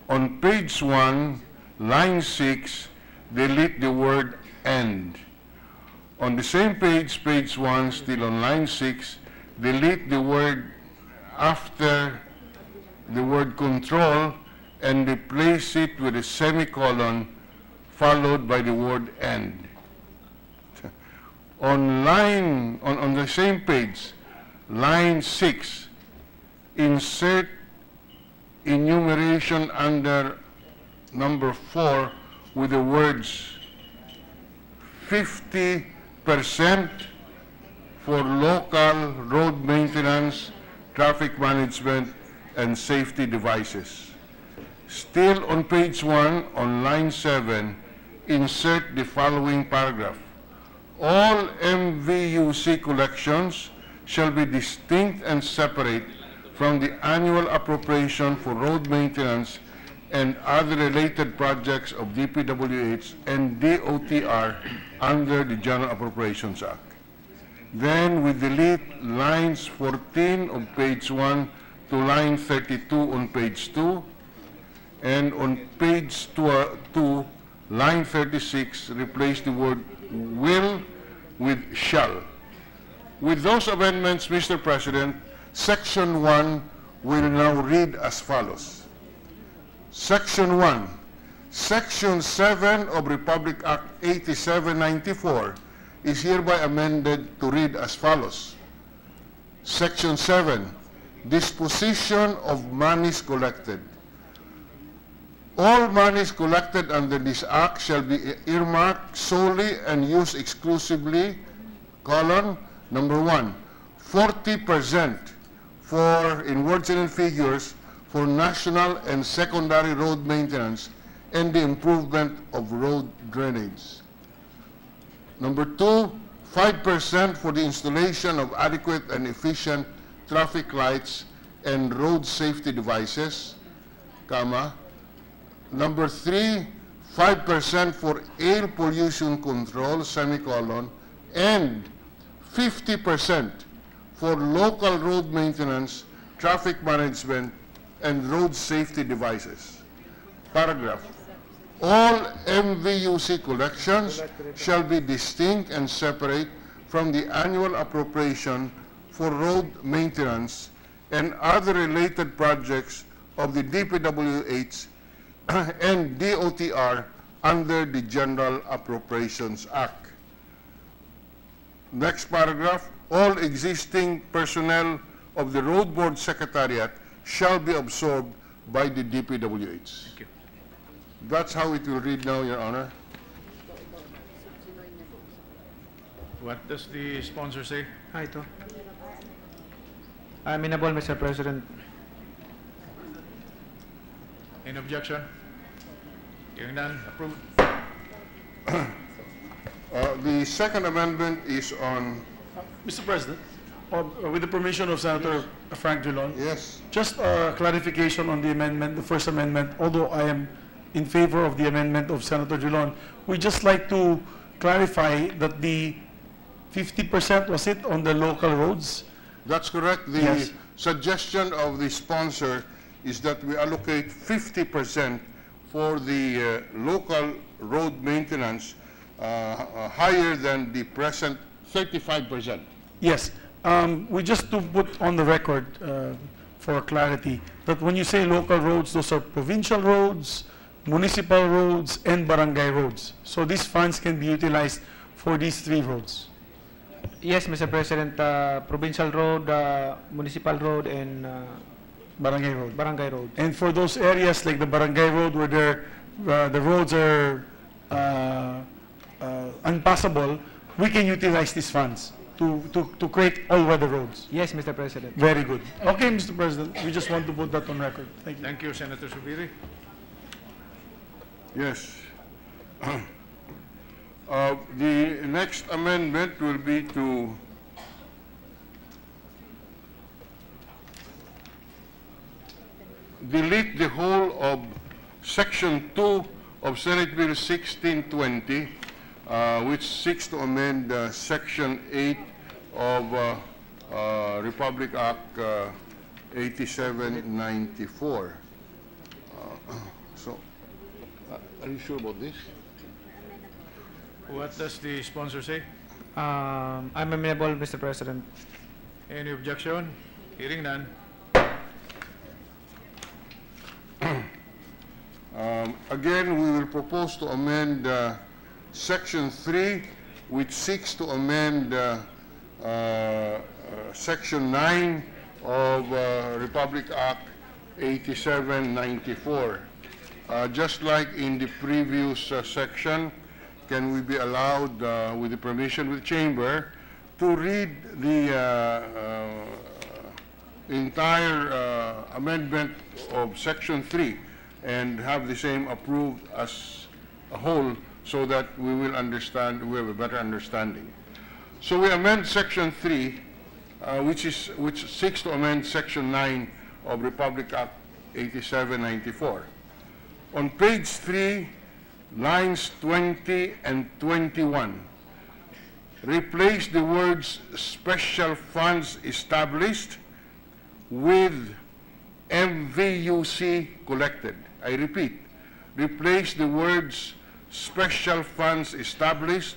On page 1, line 6, delete the word and. On the same page, page 1, still on line 6, delete the word after the word control and replace it with a semicolon followed by the word and. On the same page, line 6, insert enumeration under number 4 with the words 50% for local road maintenance, traffic management, and safety devices. Still on page 1, on line 7, insert the following paragraph. All MVUC collections shall be distinct and separate from the annual appropriation for road maintenance and other related projects of DPWH and DOTR under the General Appropriations Act. Then we delete lines 14 of page 1 to line 32 on page 2, and on page 2, line 36, replace the word will with shall. With those amendments, Mr. President, Section 1 will now read as follows. Section 1, Section 7 of Republic Act 8794 is hereby amended to read as follows. Section 7, disposition of monies collected. All monies collected under this act shall be earmarked solely and used exclusively, colon, number 1, 40% for, in words and in figures, for national and secondary road maintenance and the improvement of road drainage. Number 2, 5% for the installation of adequate and efficient traffic lights and road safety devices, comma. Number 3, 5% for air pollution control, semicolon, and 50% for local road maintenance, traffic management, and road safety devices. Paragraph. All MVUC collections shall be distinct and separate from the annual appropriation for road maintenance and other related projects of the DPWH and DOTR under the General Appropriations Act. Next paragraph. All existing personnel of the Road Board Secretariat shall be absorbed by the DPWH. Thank you. That's how it will read now, Your Honor. What does the sponsor say? Ito. Amenable, Mr. President. Any objection? Hearing none, approved. The second amendment is on, Mr. President, with the permission of Senator Frank Drilon, yes, just clarification on the amendment, the first amendment, although I am in favor of the amendment of Senator Drilon, we just like to clarify that the 50% was it on the local roads? that's correct. The Yes. suggestion of the sponsor is that we allocate 50% for the local road maintenance higher than the present 35%. Yes. We just to put on the record for clarity that when you say local roads, those are provincial roads, municipal roads, and barangay roads. So these funds can be utilized for these 3 roads. Yes, Mr. President, provincial road, municipal road, and Barangay road. barangay road. And for those areas like the barangay road where the roads are unpassable, we can utilize these funds to create all-weather roads. Yes, Mr. President. Very good. Okay, Mr. President, we just want to put that on record. Thank you. Thank you, Senator Subiri. Yes. The next amendment will be to delete the whole of Section 2 of Senate Bill 1620, which seeks to amend Section 8 of Republic Act 8794. Are you sure about this? What does the sponsor say? I'm amenable, Mr. President. Any objection? Hearing none. Again, we will propose to amend Section 3, which seeks to amend Section 9 of Republic Act 8794. Just like in the previous section, can we be allowed, with the permission of the Chamber, to read the entire amendment of Section 3 and have the same approved as a whole so that we will understand, we have a better understanding. So we amend Section 3, which seeks to amend Section 9 of Republic Act 8794. On page 3, lines 20 and 21, replace the words special funds established with MVUC collected. I repeat, replace the words special funds established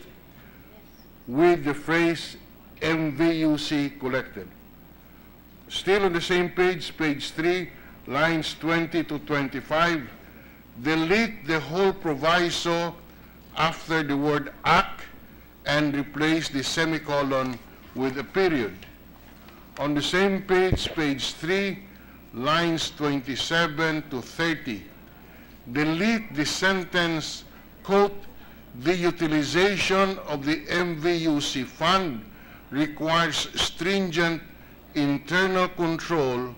with the phrase MVUC collected. Still on the same page, page 3, lines 20 to 25, delete the whole proviso after the word "act" and replace the semicolon with a period. On the same page, page 3, lines 27 to 30, delete the sentence, quote, "The utilization of the MVUC fund requires stringent internal control,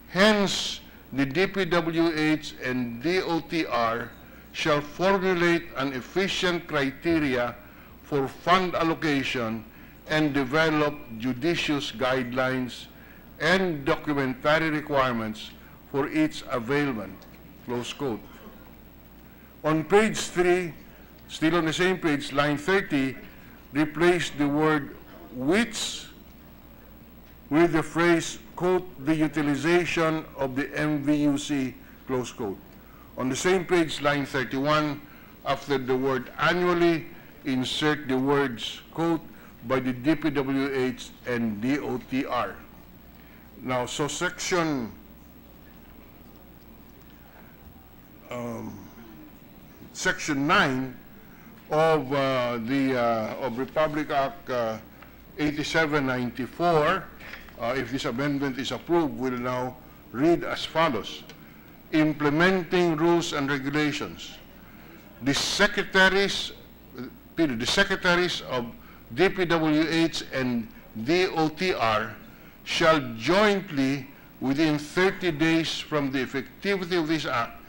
hence the DPWH and DOTR shall formulate an efficient criteria for fund allocation and develop judicious guidelines and documentary requirements for its availment, close quote. On page 3, still on the same page, line 30, replace the word which with the phrase, quote, the utilization of the MVUC, close quote. On the same page, line 31, after the word annually, insert the words, quote, by the DPWH and DOTR. Now, so section Section 9 of of Republic Act 8794, if this amendment is approved, will now read as follows: implementing rules and regulations. The secretaries of DPWH and DOTR shall jointly, within 30 days from the effectivity of this act,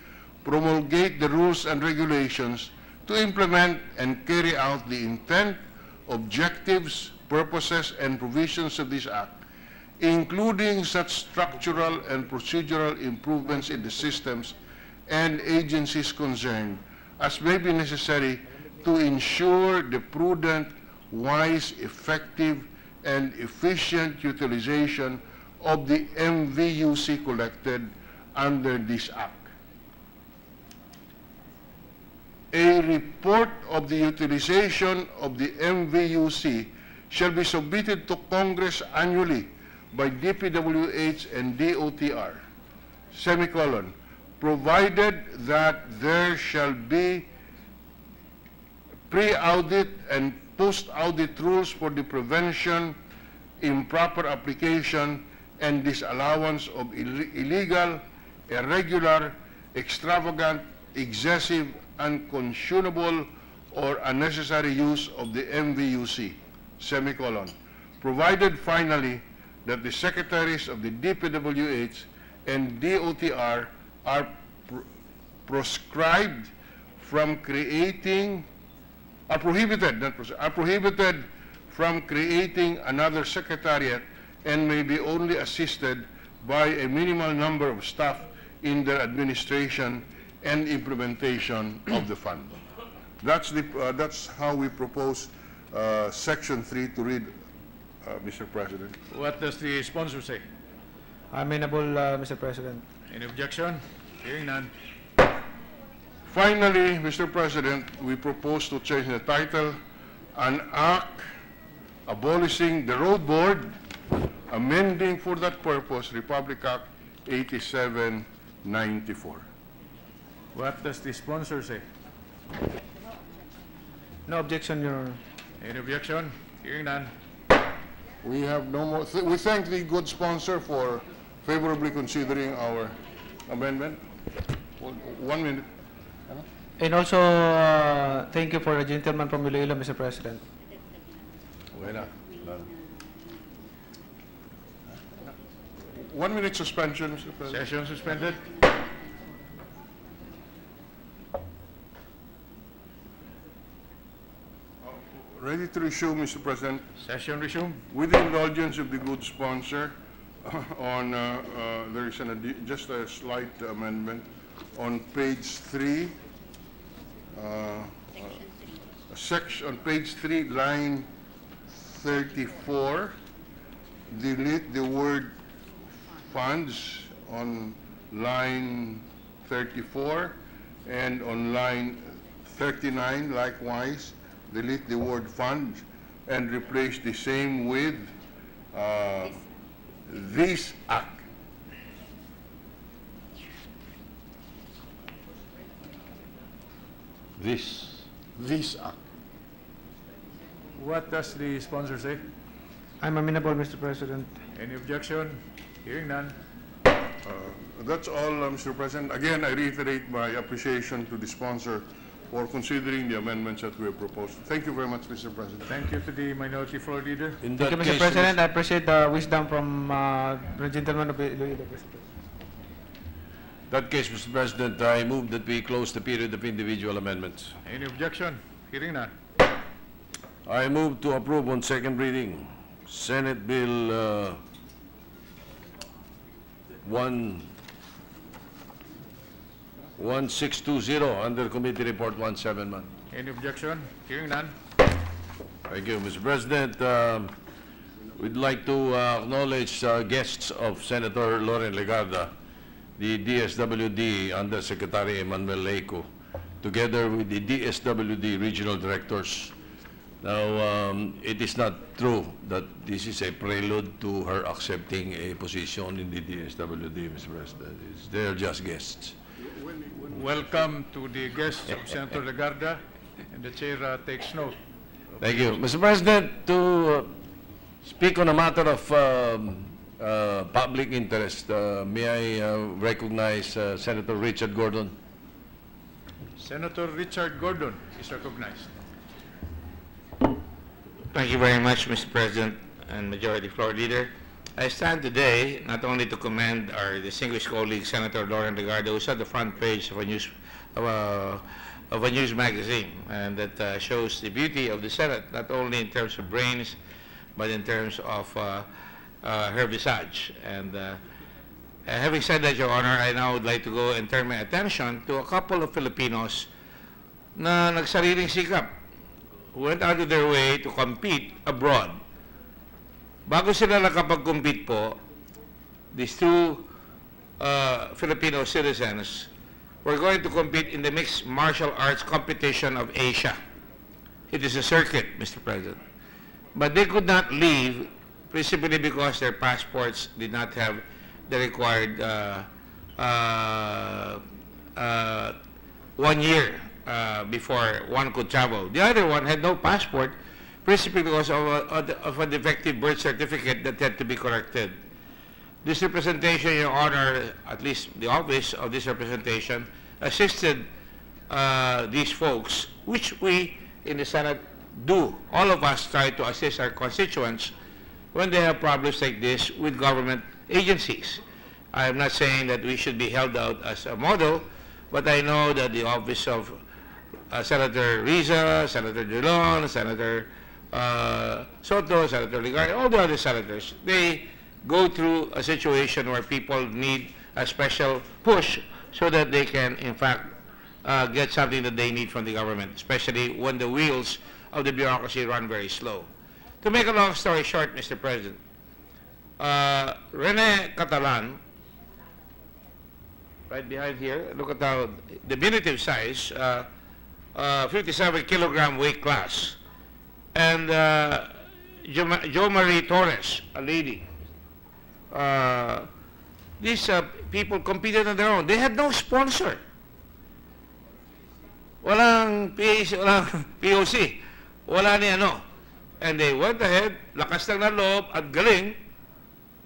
promulgate the rules and regulations to implement and carry out the intent, objectives, purposes, and provisions of this act, including such structural and procedural improvements in the systems and agencies concerned as may be necessary to ensure the prudent, wise, effective, and efficient utilization of the MVUC collected under this act. A report of the utilization of the MVUC shall be submitted to Congress annually by DPWH and DOTR, semicolon, provided that there shall be pre-audit and post-audit rules for the prevention, improper application, and disallowance of illegal, irregular, extravagant, excessive, unconscionable, or unnecessary use of the MVUC, semicolon, provided finally that the secretaries of the DPWH and DOTR are prohibited from creating another secretariat and may be only assisted by a minimal number of staff in their administration and implementation of the fund. That's how we propose Section 3 to read, Mr. President. What does the sponsor say? Amenable, Mr. President. Any objection? Hearing none. Finally, Mr. President, we propose to change the title, an act abolishing the road board, amending for that purpose Republic Act 8794. What does the sponsor say? No objection, Your Honor. Any objection? Hearing none. We have no more. We thank the good sponsor for favorably considering our amendment. 1 minute. And also, thank you for the gentleman from Iloilo, Mr. President. Buena. 1 minute suspension, Mr. President. Session suspended. Ready to resume, Mr. President. Session resumed. With the indulgence of the good sponsor, on there is just a slight amendment on page 3. On page 3, line 34, delete the word funds on line 34, and on line 39, likewise, delete the word funds and replace the same with this act. This act. What does the sponsor say? I'm amenable, Mr. President. Any objection? Hearing none. That's all, Mr. President. Again, I reiterate my appreciation to the sponsor for considering the amendments that we have proposed. Thank you very much, Mr. President. Thank you to the Minority Floor Leader. In Thank that you, Mr. case, President. I appreciate the wisdom from the gentleman of Iloilo, Mr. President. In that case, Mr. President, I move that we close the period of individual amendments. Any objection? Hearing none. I move to approve on second reading Senate Bill 1620 under Committee Report 171. Any objection? Hearing none. Thank you, Mr. President. We'd like to acknowledge guests of Senator Loren Legarda, the DSWD Undersecretary Emmanuel Leico, together with the DSWD regional directors. Now, it is not true that this is a prelude to her accepting a position in the DSWD, Mr. President. They're just guests. Welcome to the guests of Senator Legarda, and the chair takes note. Thank you. Mr. President, to speak on a matter of public interest, may I recognize Senator Richard Gordon? Senator Richard Gordon is recognized. Thank you very much, Mr. President and Majority Floor Leader. I stand today not only to commend our distinguished colleague, Senator Loren Legarda, who's at the front page of a news magazine, and that shows the beauty of the Senate, not only in terms of brains, but in terms of her visage. And having said that, Your Honor, I now would like to go and turn my attention to a couple of Filipinos na nagsariling sikap, who went out of their way to compete abroad. Bago sila nakapag-compete po, these two Filipino citizens were going to compete in the mixed martial arts competition of Asia. It is a circuit, Mr. President. But they could not leave, principally because their passports did not have the required 1 year before one could travel. The other one had no passport, principally because of a defective birth certificate that had to be corrected. This representation, Your Honor, at least the office of this representation, assisted these folks, which we in the Senate do. All of us try to assist our constituents when they have problems like this with government agencies. I am not saying that we should be held out as a model, but I know that the office of Senator Riza, Senator Dillon, Senator Soto, Senator Legarda, all the other senators, they go through a situation where people need a special push so that they can, in fact, get something that they need from the government, especially when the wheels of the bureaucracy run very slow. To make a long story short, Mr. President, Rene Catalan, right behind here, look at how diminutive size, 57-kilogram weight class, and Jo Marie Torres, a lady. These people competed on their own. They had no sponsor. Walang POC. Wala ni ano. And they went ahead, lakas lang ng loob at galing.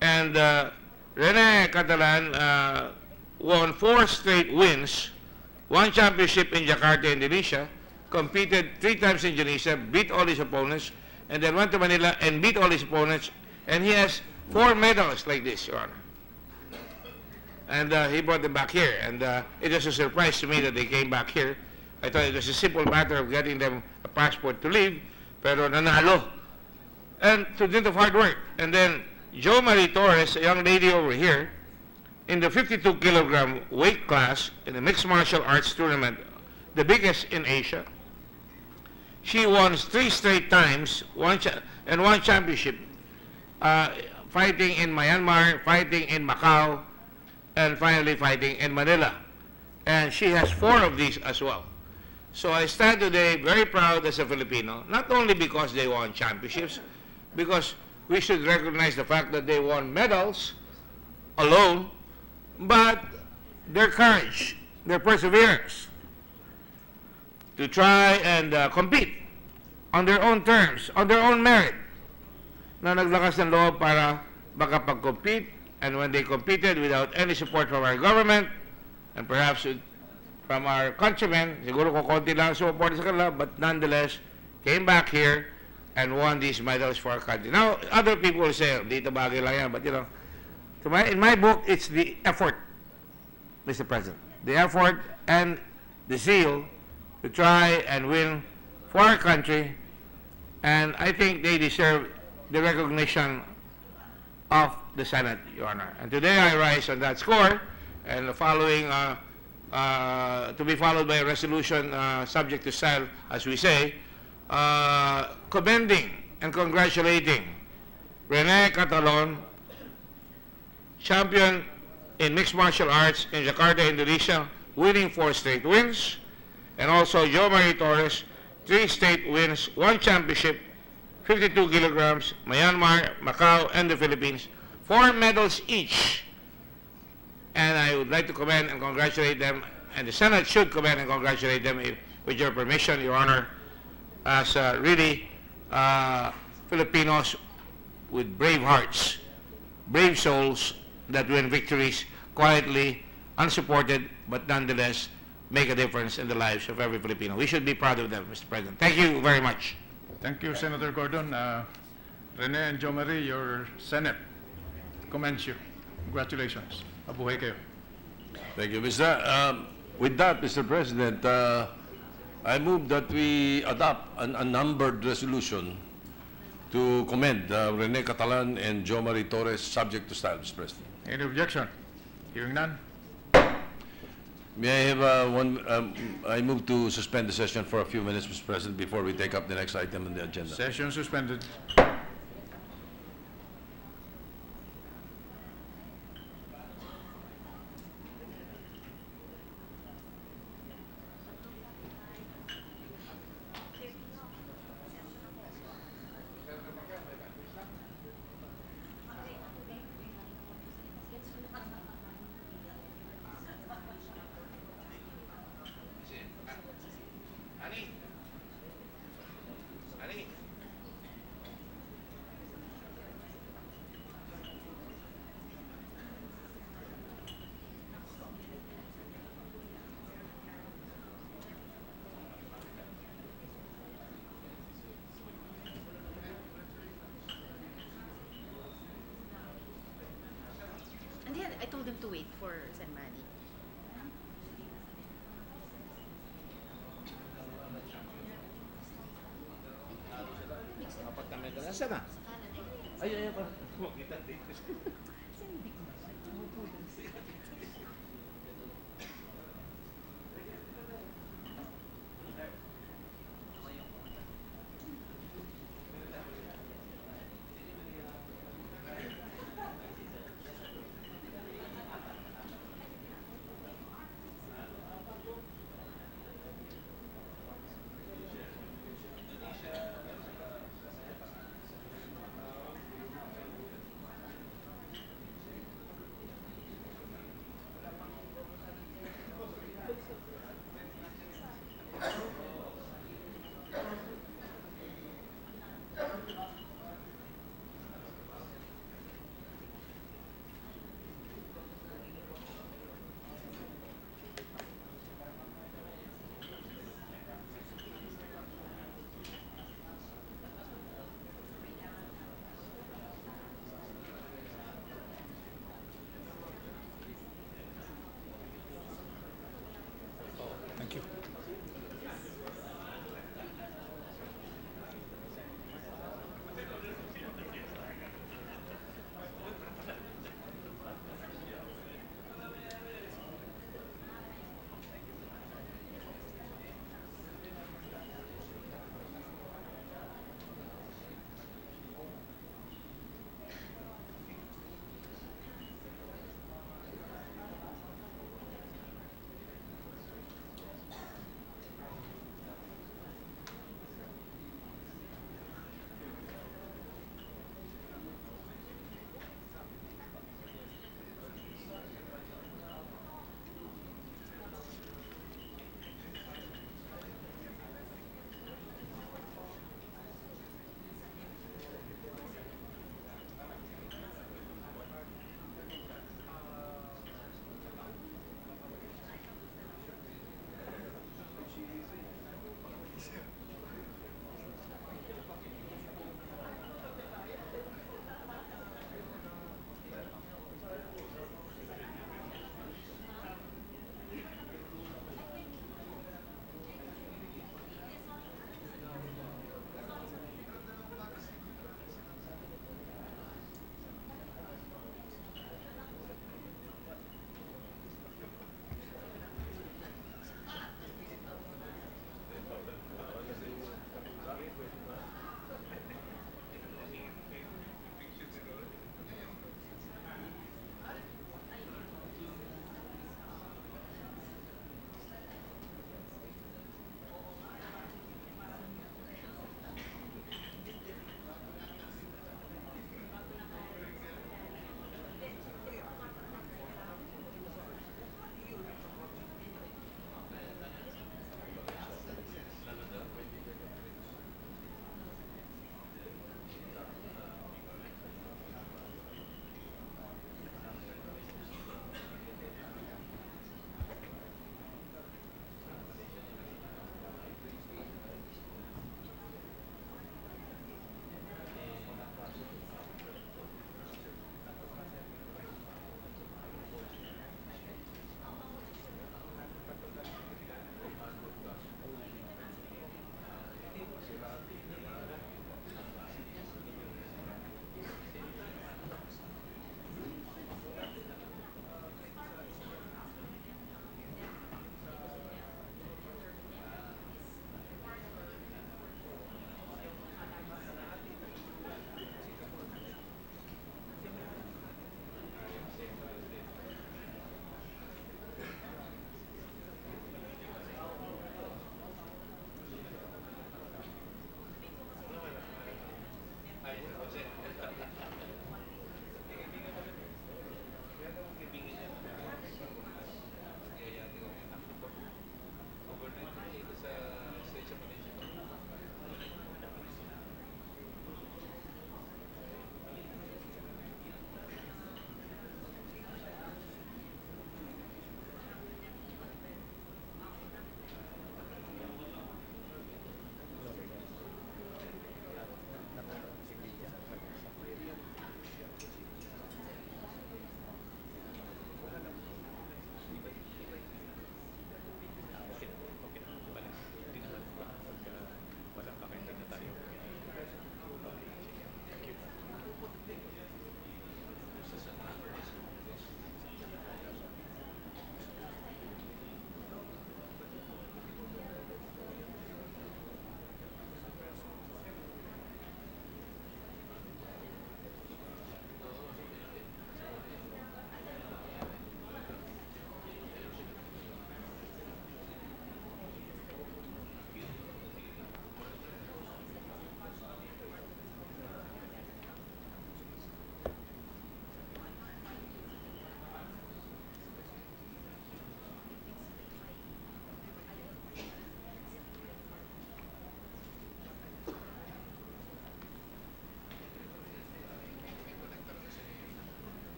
And Rene Catalan won 4 straight wins, 1 championship in Jakarta, Indonesia, competed 3 times in Indonesia, beat all his opponents, and then went to Manila and beat all his opponents, and he has 4 medals like this, Your Honor. And he brought them back here, and it was a surprise to me that they came back here. I thought it was a simple matter of getting them a passport to leave, pero nanalo. And to dint of hard work. And then Jo Marie Torres, a young lady over here, in the 52-kilogram weight class in the mixed martial arts tournament, the biggest in Asia, she won 3 straight times, 1 championship, fighting in Myanmar, fighting in Macau, and finally fighting in Manila. And she has 4 of these as well. So I stand today very proud as a Filipino, not only because they won championships, because we should recognize the fact that they won medals alone, but their courage, their perseverance to try and compete on their own terms, on their own merit, na naglakas ng loob para makapag-compete, and when they competed without any support from our government, and perhaps from our countrymen, siguro kukunti lang support sa kanila, but nonetheless, came back here and won these medals for our country. Now, other people will say, dito bagay lang yan, but you know, in my book, it's the effort Mr. President. The effort and the zeal to try and win for our country, and I think they deserve the recognition of the Senate, Your Honor. And today I rise on that score, and the following, to be followed by a resolution subject to style, as we say, commending and congratulating Rene Catalon, champion in mixed martial arts in Jakarta, Indonesia, winning 4 straight wins, and also Jo Marie Torres, 3 state wins, 1 championship, 52 kilograms, Myanmar, Macau, and the Philippines, 4 medals each. And I would like to commend and congratulate them, and the Senate should commend and congratulate them, with your permission, Your Honor, as really Filipinos with brave hearts, brave souls that win victories quietly, unsupported, but nonetheless make a difference in the lives of every Filipino. We should be proud of them, Mr. President. Thank you very much. Thank you, Senator Gordon. Rene and Jo Marie, your Senate commends you. Congratulations. Mabuhay kayo. Thank you, Mr. With that, Mr. President, I move that we adopt an unnumbered resolution to commend Rene Catalan and Jo Marie Torres, subject to style, Mr. President. Any objection? Hearing none. May I have I move to suspend the session for a few minutes, Mr. President, before we take up the next item on the agenda. Session suspended. And yeah, I told them to wait for San Manny. Nasaan na? Ay,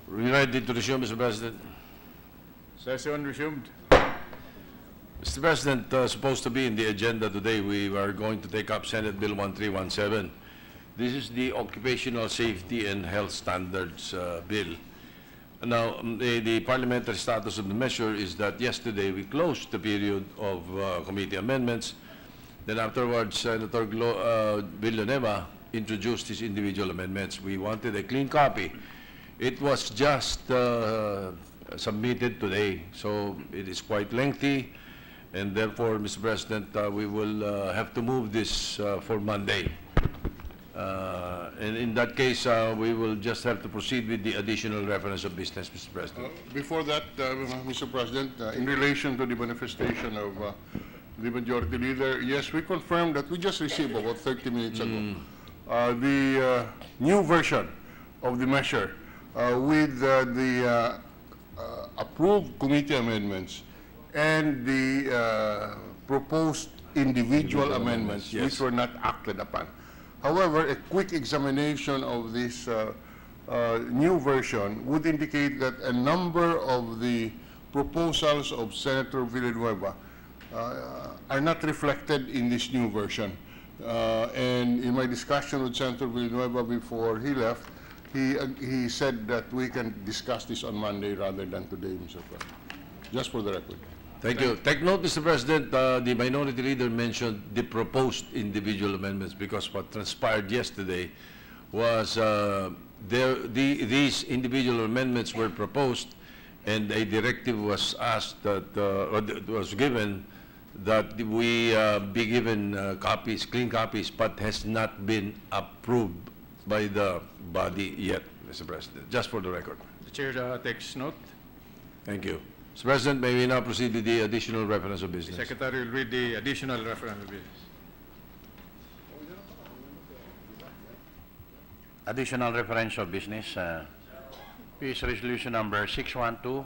We ready to resume, Mr. President? Session resumed. Mr. President, supposed to be in the agenda today, we are going to take up Senate Bill 1317. This is the Occupational Safety and Health Standards Bill. Now, the parliamentary status of the measure is that yesterday we closed the period of committee amendments. Then afterwards, Senator Villanueva introduced his individual amendments. We wanted a clean copy. It was just submitted today, so it is quite lengthy, and therefore, Mr. President, we will have to move this for Monday. And in that case, we will just have to proceed with the additional reference of business, Mr. President. Before that, Mr. President, in relation to the manifestation of the Majority Leader, yes, we confirmed that we just received about 30 minutes ago the new version of the measure with the approved committee amendments and the proposed individual amendments, yes, which were not acted upon. However, a quick examination of this new version would indicate that a number of the proposals of Senator Villanueva are not reflected in this new version. And in my discussion with Senator Villanueva before he left, he said that we can discuss this on Monday rather than today, Mr. President. Just for the record. Thank you. Take note, Mr. President, the Minority Leader mentioned the proposed individual amendments because what transpired yesterday was these individual amendments were proposed and a directive was asked that, was given that we be given copies, clean copies, but has not been approved by the body yet, Mr. President, just for the record. The Chair takes note. Thank you. Mr. President, may we now proceed with the additional reference of business? The Secretary will read the additional reference of business. Additional reference of business is resolution number 612,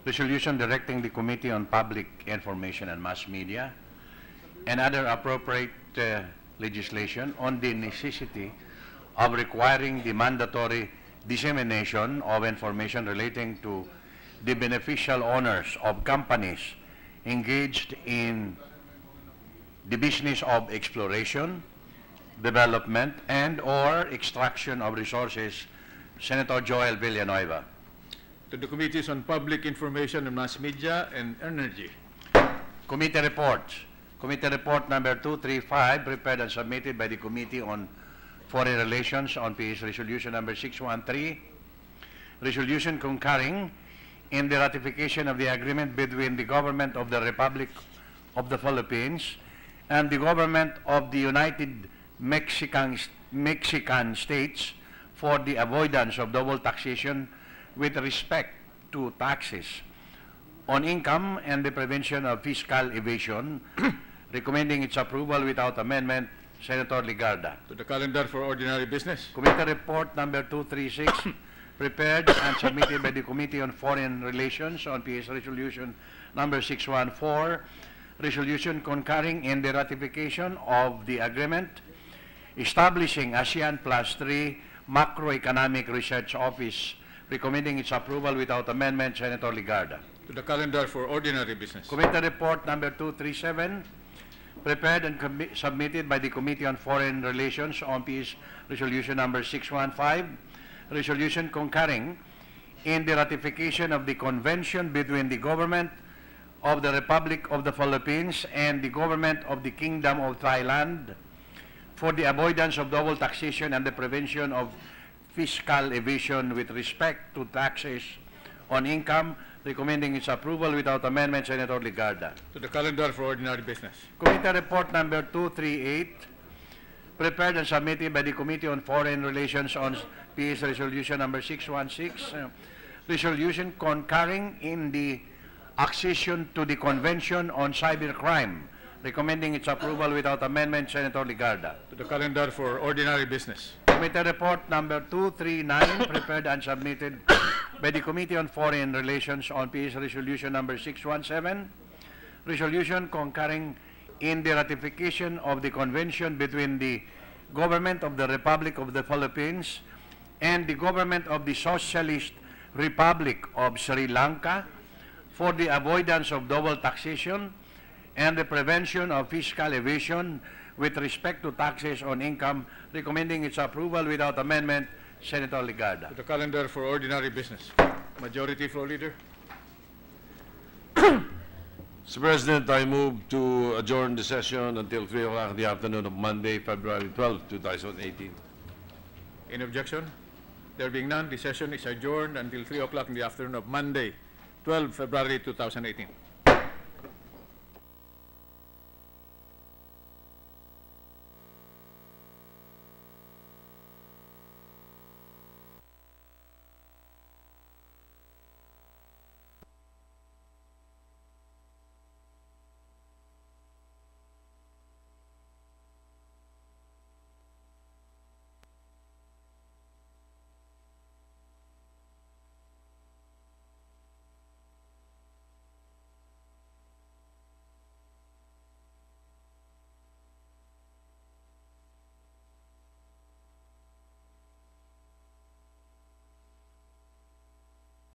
resolution directing the Committee on Public Information and Mass Media and other appropriate legislation on the necessity of requiring the mandatory dissemination of information relating to the beneficial owners of companies engaged in the business of exploration, development, and/or extraction of resources. Senator Joel Villanueva. To the Committees on Public Information and Mass Media and Energy. Committee reports. Committee report number 235, prepared and submitted by the Committee on Foreign Relations on PS Resolution number 613, resolution concurring in the ratification of the agreement between the Government of the Republic of the Philippines and the Government of the United Mexican States for the avoidance of double taxation with respect to taxes on income and the prevention of fiscal evasion, recommending its approval without amendment. Senator Ligarda. To the calendar for ordinary business. Committee report number 236, prepared and submitted by the Committee on Foreign Relations on PS Resolution number 614, resolution concurring in the ratification of the agreement establishing ASEAN Plus 3 Macroeconomic Research Office, recommending its approval without amendment. Senator Ligarda. To the calendar for ordinary business. Committee report number 237, prepared and submitted by the Committee on Foreign Relations on PS Resolution number 615, resolution concurring in the ratification of the convention between the Government of the Republic of the Philippines and the Government of the Kingdom of Thailand for the avoidance of double taxation and the prevention of fiscal evasion with respect to taxes on income, recommending its approval without amendment. Senator Ligarda. To the calendar for ordinary business. Committee report number 238, prepared and submitted by the Committee on Foreign Relations on PS Resolution number 616, resolution concurring in the accession to the Convention on Cybercrime, recommending its approval without amendment. Senator Ligarda. To the calendar for ordinary business. Committee report number 239, prepared and submitted by the Committee on Foreign Relations on PS Resolution number 617, resolution concurring in the ratification of the convention between the Government of the Republic of the Philippines and the Government of the Socialist Republic of Sri Lanka for the avoidance of double taxation and the prevention of fiscal evasion with respect to taxes on income, recommending its approval without amendment. Senator Legarda. To the calendar for ordinary business. Majority Floor Leader. Mr. President, I move to adjourn the session until 3 o'clock in the afternoon of Monday, February 12, 2018. Any objection? There being none, the session is adjourned until 3 o'clock in the afternoon of Monday, 12 February 2018.